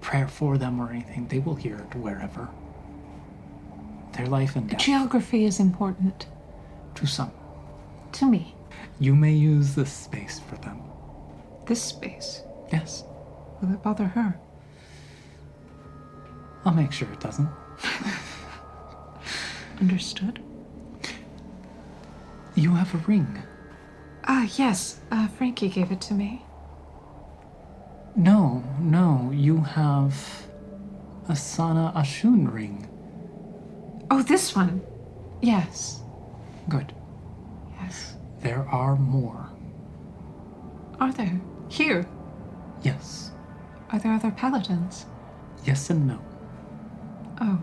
prayer for them or anything, they will hear it wherever. Their life and death. Geography is important. To some. To me. You may use this space for them. This space. Yes. Will it bother her? I'll make sure it doesn't. Understood. You have a ring. Yes. Frankie gave it to me. No, you have a Sana Ashun ring. Oh, this one. Yes. Good. Yes. There are more. Are there? Here. Yes. Are there other paladins? Yes and no. Oh.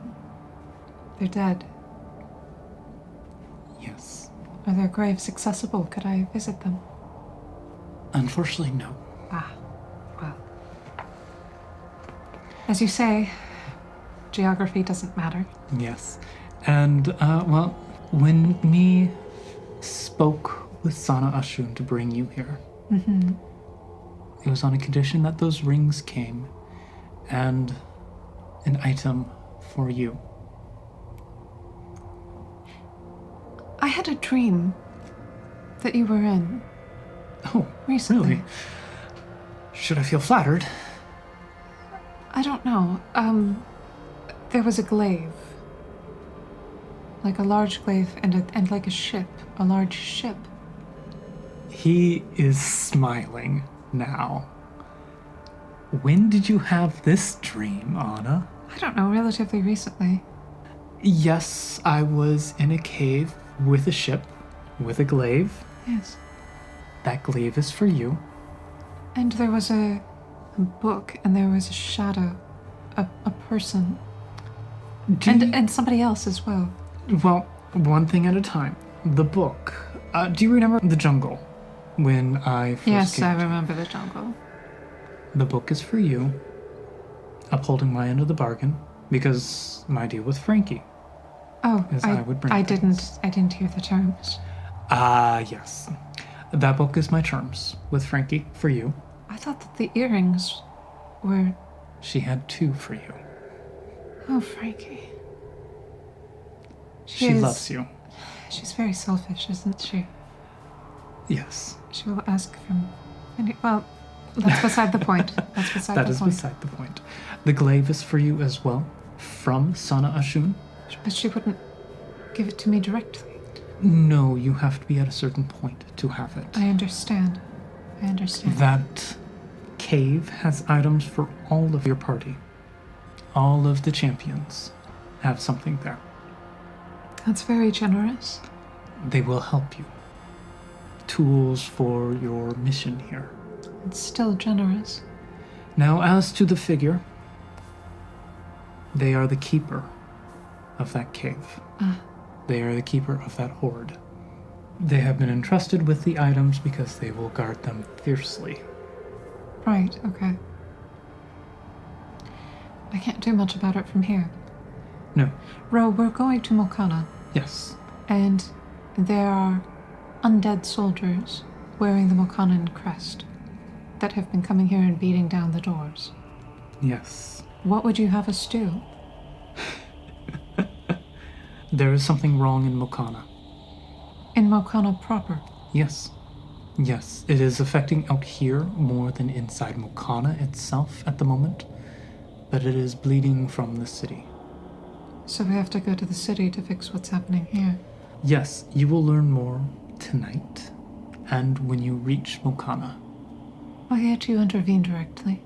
They're dead. Yes. Are their graves accessible? Could I visit them? Unfortunately, no. Well. As you say, geography doesn't matter. Yes. And, well, when me spoke with Sana Ashun to bring you here, it was on a condition that those rings came and an item for you. I had a dream that you were in Oh, recently. really? Should I feel flattered? I don't know. There was a glaive. Like a large glaive and like a ship. A large ship. He is smiling now. When did you have this dream, Anna? I don't know, relatively recently. Yes, I was in a cave with a ship, with a glaive. Yes. That glaive is for you. And there was a book, and there was a shadow. A person. And somebody else as well. Well, one thing at a time. The book. Do you remember the jungle? When I first Yes, came I to- remember the jungle. The book is for you. Upholding my end of the bargain. Because my deal with Frankie. Oh, Yes, I would bring I things. didn't hear the terms. Yes. That book is my terms with Frankie for you. I thought that the earrings were... She had 2 for you. Oh, Frankie. She loves you. She's very selfish, isn't she? Yes. She will ask from... Well, that's beside the point. That's beside That the is point. beside the point. The glaive is for you as well. From Sana Ashun. But she wouldn't give it to me directly. No, you have to be at a certain point to have it. I understand. That cave has items for all of your party. All of the champions have something there. That's very generous. They will help you. Tools for your mission here. It's still generous. Now, as to the figure, they are the keeper of that cave. They are the keeper of that hoard. They have been entrusted with the items because they will guard them fiercely. Right, okay. I can't do much about it from here. No. Ro, we're going to Mokana, Yes. and there are undead soldiers wearing the Mokanan crest that have been coming here and beating down the doors. Yes. What would you have us do? There is something wrong in Mokana. In Mokana proper? Yes. Yes, it is affecting out here more than inside Mokana itself at the moment, but it is bleeding from the city. So we have to go to the city to fix what's happening here. Yes, you will learn more tonight, and when you reach Mokana. Why can't you intervene directly?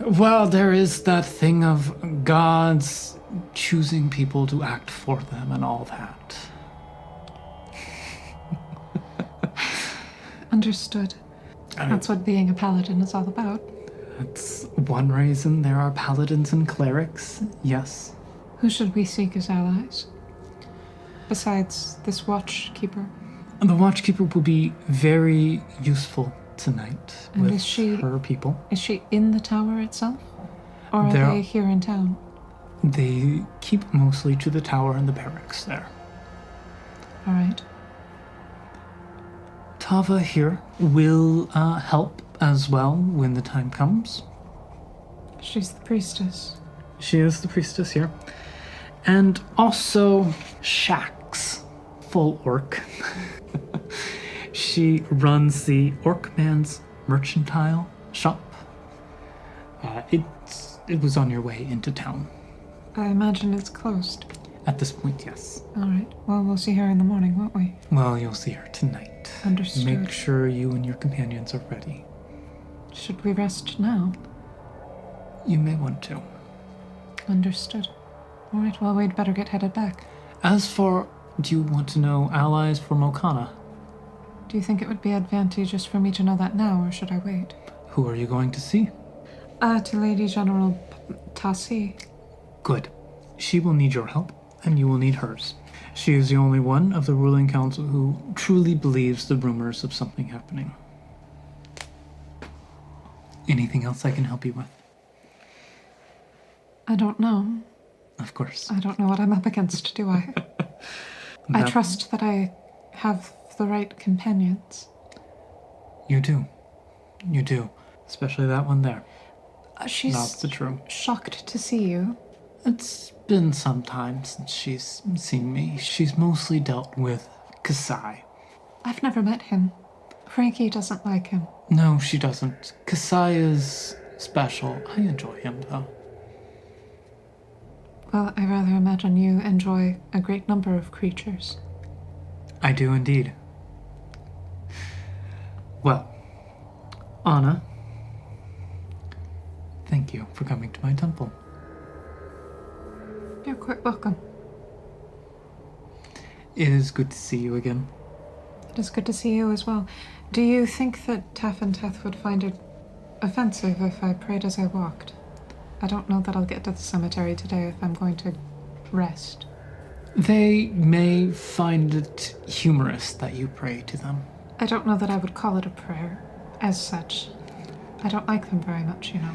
Well, there is that thing of gods choosing people to act for them and all that. Understood. That's what being a paladin is all about. That's one reason there are paladins and clerics, yes. Who should we seek as allies? Besides this watchkeeper. And the Watchkeeper will be very useful tonight And with is she- her people. Is she in the tower itself? Or are There- they here in town? They keep mostly to the tower and the barracks there. All right. Tava here will help as well when the time comes. She's the priestess. She is the priestess here. And also Shax, full orc. She runs the Orc Man's mercantile shop. It was on your way into town. I imagine it's closed. At this point, yes. All right. Well, we'll see her in the morning, won't we? Well, you'll see her tonight. Understood. Make sure you and your companions are ready. Should we rest now? You may want to. Understood. All right. Well, we'd better get headed back. As for, do you want to know allies for Mokana? Do you think it would be advantageous for me to know that now, or should I wait? Who are you going to see? To Lady General Tassi. Good. She will need your help, and you will need hers. She is the only one of the ruling council who truly believes the rumors of something happening. Anything else I can help you with? I don't know. Of course. I don't know what I'm up against, do I? I No. trust that I have the right companions. You do. You do. Especially that one there. She's Not the true. shocked to see you. It's been some time since she's seen me. She's mostly dealt with Kasai. I've never met him. Frankie doesn't like him. No, she doesn't. Kasai is special. I enjoy him, though. Well, I rather imagine you enjoy a great number of creatures. I do indeed. Well, Anna, thank you for coming to my temple. You're quite welcome. It is good to see you again. It is good to see you as well. Do you think that Taff and Teth would find it offensive if I prayed as I walked? I don't know that I'll get to the cemetery today if I'm going to rest. They may find it humorous that you pray to them. I don't know that I would call it a prayer, as such. I don't like them very much, you know.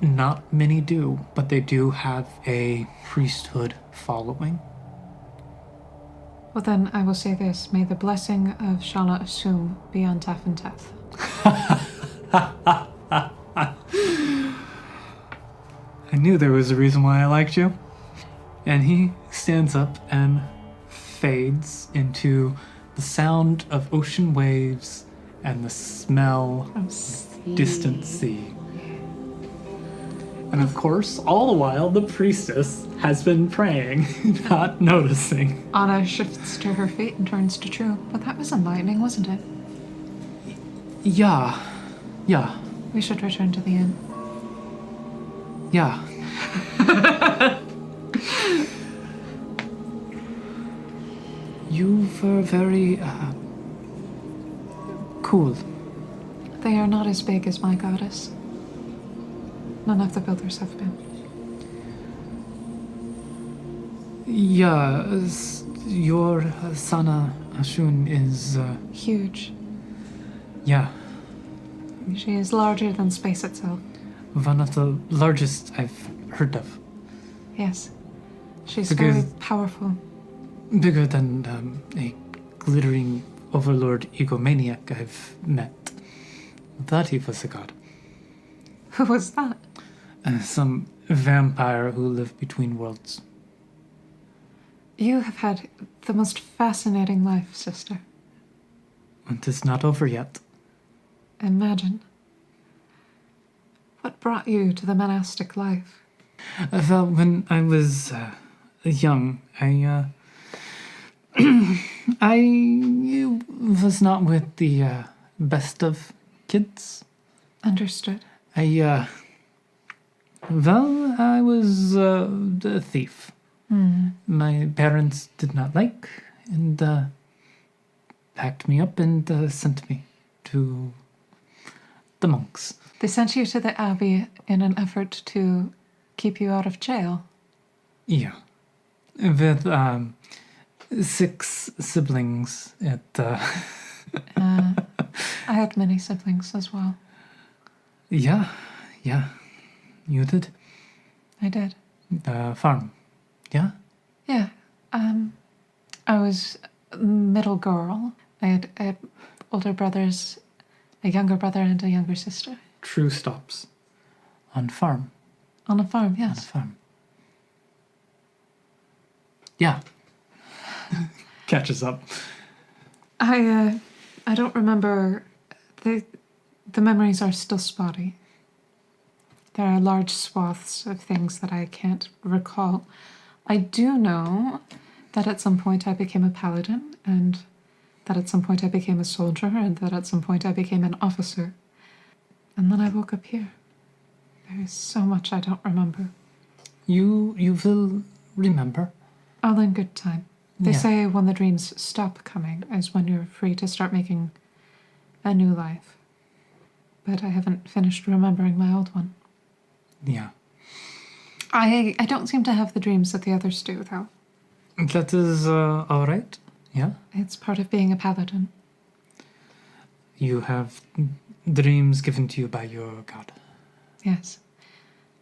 Not many do, but they do have a priesthood following. Well then, I will say this. May the blessing of Shauna Assume be on Taff and Teth. I knew there was a reason why I liked you. And he stands up and fades into the sound of ocean waves and the smell of distant sea. And of course, all the while, the priestess has been praying, not noticing. Anna shifts to her feet and turns to True. But that was enlightening, wasn't it? Yeah. We should return to the inn. Yeah. You were very, cool. They are not as big as my goddess. None of the builders have been. Yeah, your Sana Ashun is, Huge. yeah, She is larger than space itself. one of the largest I've heard of. Yes. She's Because- very powerful. Bigger than a glittering overlord egomaniac I've met. Thought he was a god. Who was that? Some vampire who lived between worlds. You have had the most fascinating life, sister. And it's not over yet. Imagine. What brought you to the monastic life? Well, when I was young, I was not with the best of kids. Understood. I was a thief. My parents did not like, and packed me up and sent me to the monks. They sent you to the abbey in an effort to keep you out of jail. Yeah. With 6 siblings at I had many siblings as well. yeah. You did. I did. The farm. Yeah? Yeah. I was a middle girl. I had older brothers, a younger brother and a younger sister. True stops. On farm. On a farm, On a yes. farm. Yeah. Catches up. I don't remember. The memories are still spotty. There are large swaths of things that I can't recall. I do know that at some point I became a paladin, and that at some point I became a soldier, and that at some point I became an officer. And then I woke up here. There is so much I don't remember. You will remember. All in good time. They Yeah. say when the dreams stop coming is when you're free to start making a new life. But I haven't finished remembering my old one. Yeah. I don't seem to have the dreams that the others do, though. That is all right. Yeah. It's part of being a paladin. You have dreams given to you by your god. Yes.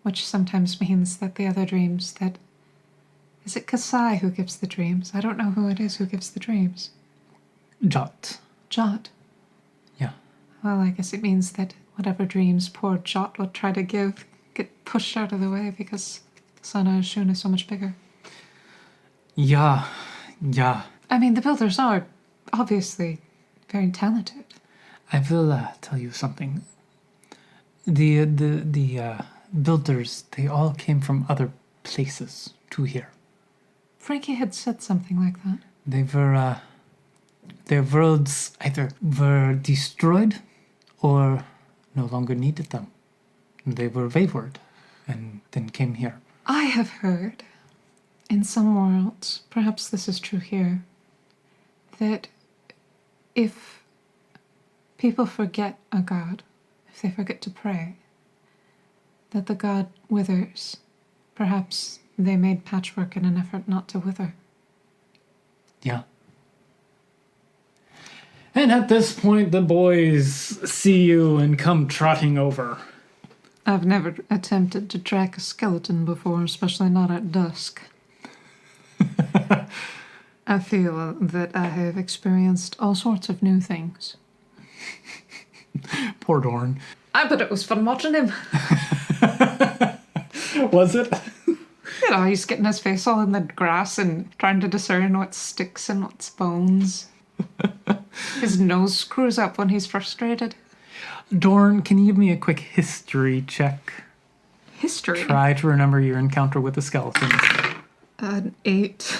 which sometimes means that the other dreams that... Is it Kasai who gives the dreams? I don't know who it is who gives the dreams. Jot. Jot. Yeah. Well, I guess it means that whatever dreams poor Jot would try to give get pushed out of the way because Sana Shun is so much bigger. Yeah. I mean, the builders are obviously very talented. I will tell you something. The builders, they all came from other places to here. Frankie had said something like that. They were, their worlds either were destroyed or no longer needed them. They were wayward and then came here. I have heard, in some worlds, perhaps this is true here, that if people forget a god, if they forget to pray, that the god withers. Perhaps they made patchwork in an effort not to wither. Yeah. And at this point, the boys see you and come trotting over. I've never attempted to track a skeleton before, especially not at dusk. I feel that I have experienced all sorts of new things. Poor Dorn. I bet it was fun watching him. Was it? You know, he's getting his face all in the grass and trying to discern what's sticks and what's bones. His nose screws up when he's frustrated. Dorn, can you give me a quick history check? History? Try to remember your encounter with the skeletons. An 8.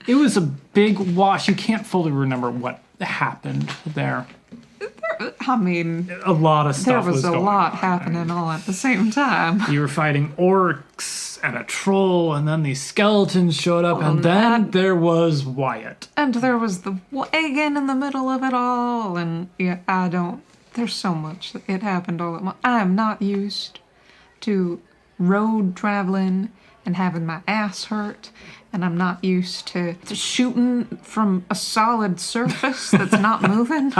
It was a big wash. You can't fully remember what happened there. I mean, A lot of stuff there was a going lot on. happening all at the same time. You were fighting orcs and a troll, and then these skeletons showed up, and then there was Wyatt. And there was the wagon in the middle of it all, and yeah, there's so much. It happened all at once. I am not used to road traveling and having my ass hurt, and I'm not used to shooting from a solid surface that's not moving.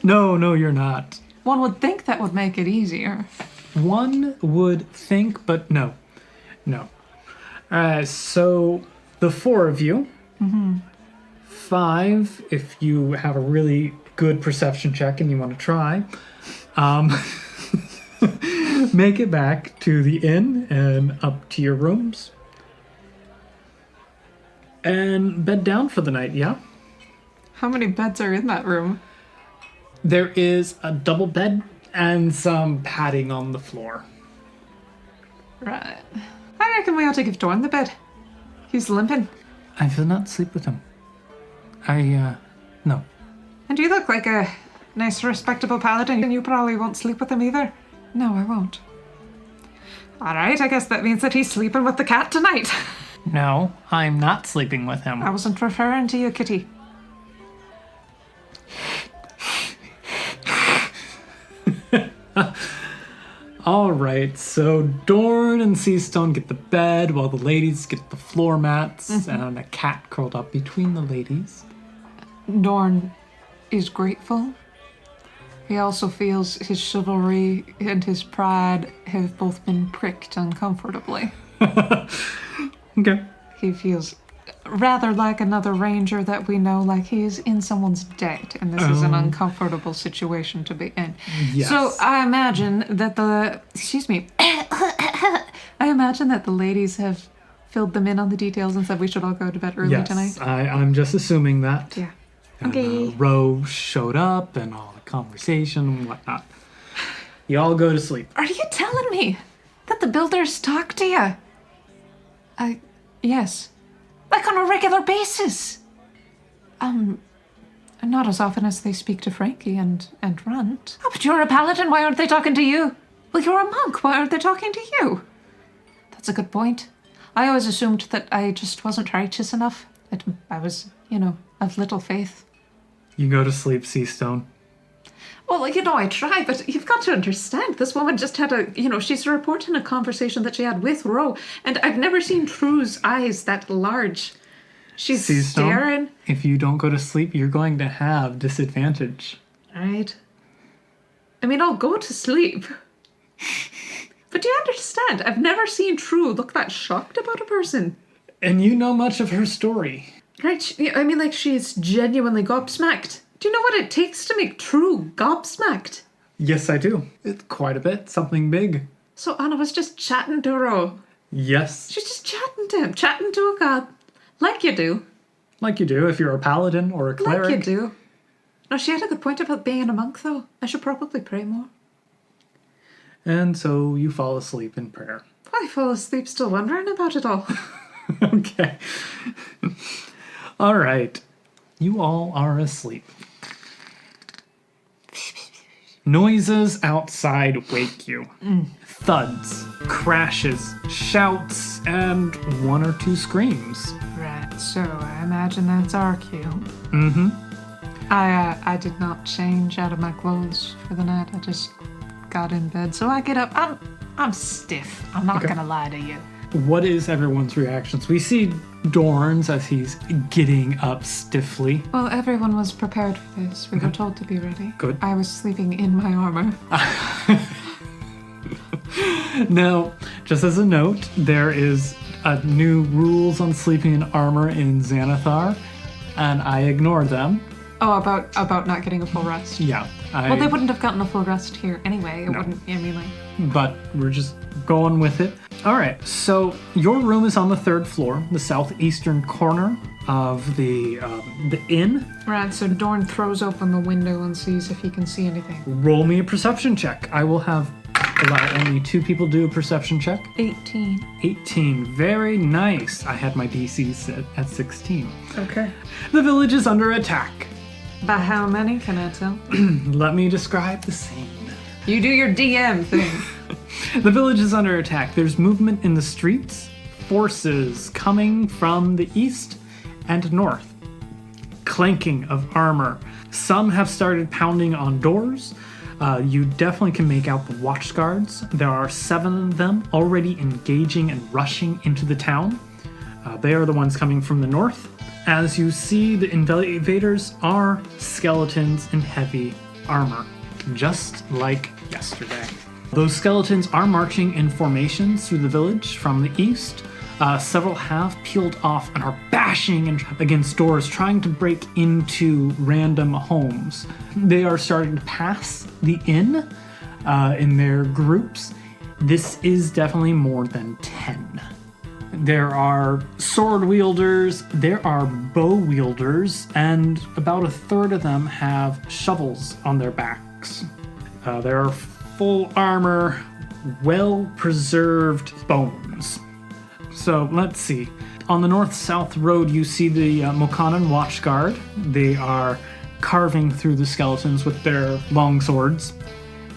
No, you're not. One would think that would make it easier. One would think, but no. So the four of you, 5 if you have a really good perception check and you want to try, make it back to the inn and up to your rooms. And bed down for the night, yeah? How many beds are in that room? There is a double bed and some padding on the floor. Right. I reckon we ought to give Dorn the bed. He's limping. I will not sleep with him. No. And you look like a nice, respectable paladin, and you probably won't sleep with him either. No, I won't. Alright, I guess that means that he's sleeping with the cat tonight. No, I'm not sleeping with him. I wasn't referring to you, kitty. Alright, so Dorn and Seastone get the bed while the ladies get the floor mats and a cat curled up between the ladies. Dorn is grateful. He also feels his chivalry and his pride have both been pricked uncomfortably. Okay. He feels rather like another ranger that we know, like he is in someone's debt, and this is an uncomfortable situation to be in. Yes. So I imagine that I imagine that the ladies have filled them in on the details and said we should all go to bed early tonight. I'm just assuming that. Yeah. And, Okay. Rose showed up and all the conversation and whatnot. You all go to sleep. Are you telling me that the builders talk to you? Yes. Like on a regular basis? Not as often as they speak to Frankie and Runt. Oh, but you're a paladin, why aren't they talking to you? Well, you're a monk, why aren't they talking to you? That's a good point. I always assumed that I just wasn't righteous enough. That I was, of little faith. You go to sleep, Seastone. Well, I try, but you've got to understand, this woman just had she's reporting a conversation that she had with Ro, and I've never seen True's eyes that large. She's Seastone, staring. if you don't go to sleep, you're going to have disadvantage. Right. I mean, I'll go to sleep. But do you understand? I've never seen True look that shocked about a person. And you know much of her story. Right? She's genuinely gobsmacked. Do you know what it takes to make True gobsmacked? Yes, I do. It's quite a bit. Something big. So Anna was just chatting to Ro. Yes. She's just chatting to him, chatting to a god. Like you do. Like you do if you're a paladin or a cleric. Like you do. No, she had a good point about being a monk, though. I should probably pray more. And so you fall asleep in prayer. I fall asleep still wondering about it all. Okay. All right. You all are asleep. Noises outside wake you. Thuds, crashes, shouts, and one or two screams. Right, so I imagine that's our cue. Mm-hmm. I did not change out of my clothes for the night. I just got in bed. So I get up. I'm stiff. I'm not gonna lie to you. What is everyone's reactions? We see Dorns as he's getting up stiffly. Well, everyone was prepared for this. We were told to be ready. Good. I was sleeping in my armor. Now, just as a note, there is new rules on sleeping in armor in Xanathar, and I ignore them. Oh, about not getting a full rest. Yeah. Well, they wouldn't have gotten a full rest here anyway. It wouldn't. I mean, like. But we're just going with it. All right, so your room is on the 3rd floor, the southeastern corner of the inn. Right, so Dorn throws open the window and sees if he can see anything. Roll me a perception check. I will allow only 2 people do a perception check. 18. 18, very nice. I had my DC set at 16. Okay. The village is under attack. By how many can I tell? Let me describe the scene. You do your DM thing. The village is under attack. There's movement in the streets, forces coming from the east and north. Clanking of armor. Some have started pounding on doors. You definitely can make out the watch guards. There are 7 of them already engaging and rushing into the town. They are the ones coming from the north. As you see, the invaders are skeletons in heavy armor, just like yesterday. Those skeletons are marching in formations through the village from the east. Several have peeled off and are bashing against doors, trying to break into random homes. They are starting to pass the inn in their groups. This is definitely more than 10. There are sword wielders, there are bow wielders, and about a third of them have shovels on their backs. There are full armor, well-preserved bones. So let's see. On the north-south road, you see the Mokana watch guard. They are carving through the skeletons with their long swords.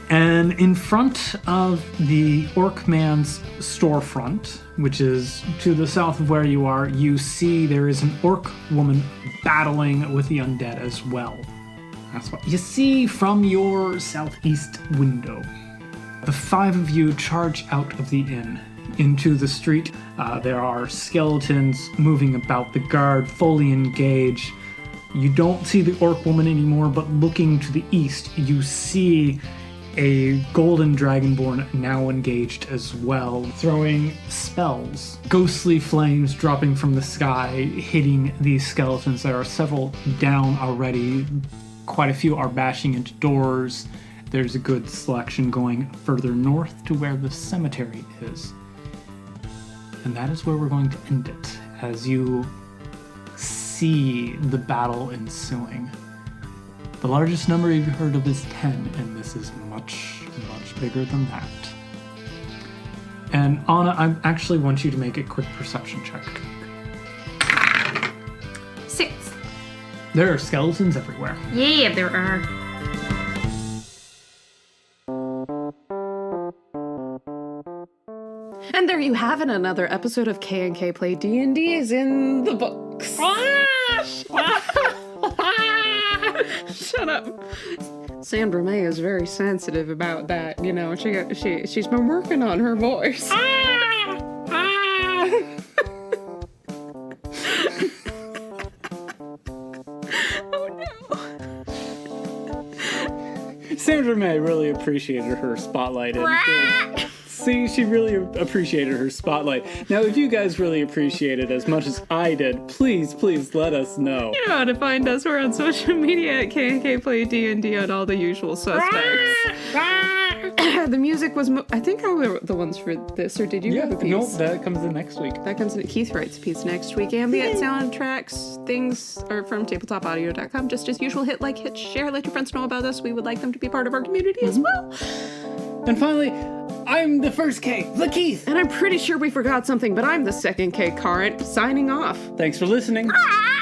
And in front of the orc man's storefront, which is to the south of where you are, you see there is an orc woman battling with the undead as well. That's what you see from your southeast window. The 5 of you charge out of the inn into the street. There are skeletons moving about, the guard fully engaged. You don't see the orc woman anymore, but looking to the east, you see a golden dragonborn now engaged as well, throwing spells. Ghostly flames dropping from the sky, hitting these skeletons. There are several down already. Quite a few are bashing into doors. There's a good selection going further north to where the cemetery is. And that is where we're going to end it, as you see the battle ensuing. The largest number you've heard of is 10, and this is much, much bigger than that. And Anna, I actually want you to make a quick perception check. 6. There are skeletons everywhere. Yeah, there are. And there you have it, another episode of K&K Play D&D is in the books. Shut up. Sandra May is very sensitive about that. You know, she's been working on her voice. Sandra May really appreciated her spotlight. See, she really appreciated her spotlight. Now, if you guys really appreciate it as much as I did, please let us know. You know how to find us. We're on social media at KNK Play D&D on all the usual suspects. The music was, I think I were the ones for this, or did you have a piece? No, that comes in next week. That comes in. Keith writes a piece next week. Ambient soundtracks, things are from tabletopaudio.com. Just as usual, hit like, hit share, let your friends know about us. We would like them to be part of our community as well. And finally, I'm the first K, the Keith. And I'm pretty sure we forgot something, but I'm the second K, Karin, signing off. Thanks for listening. Ah!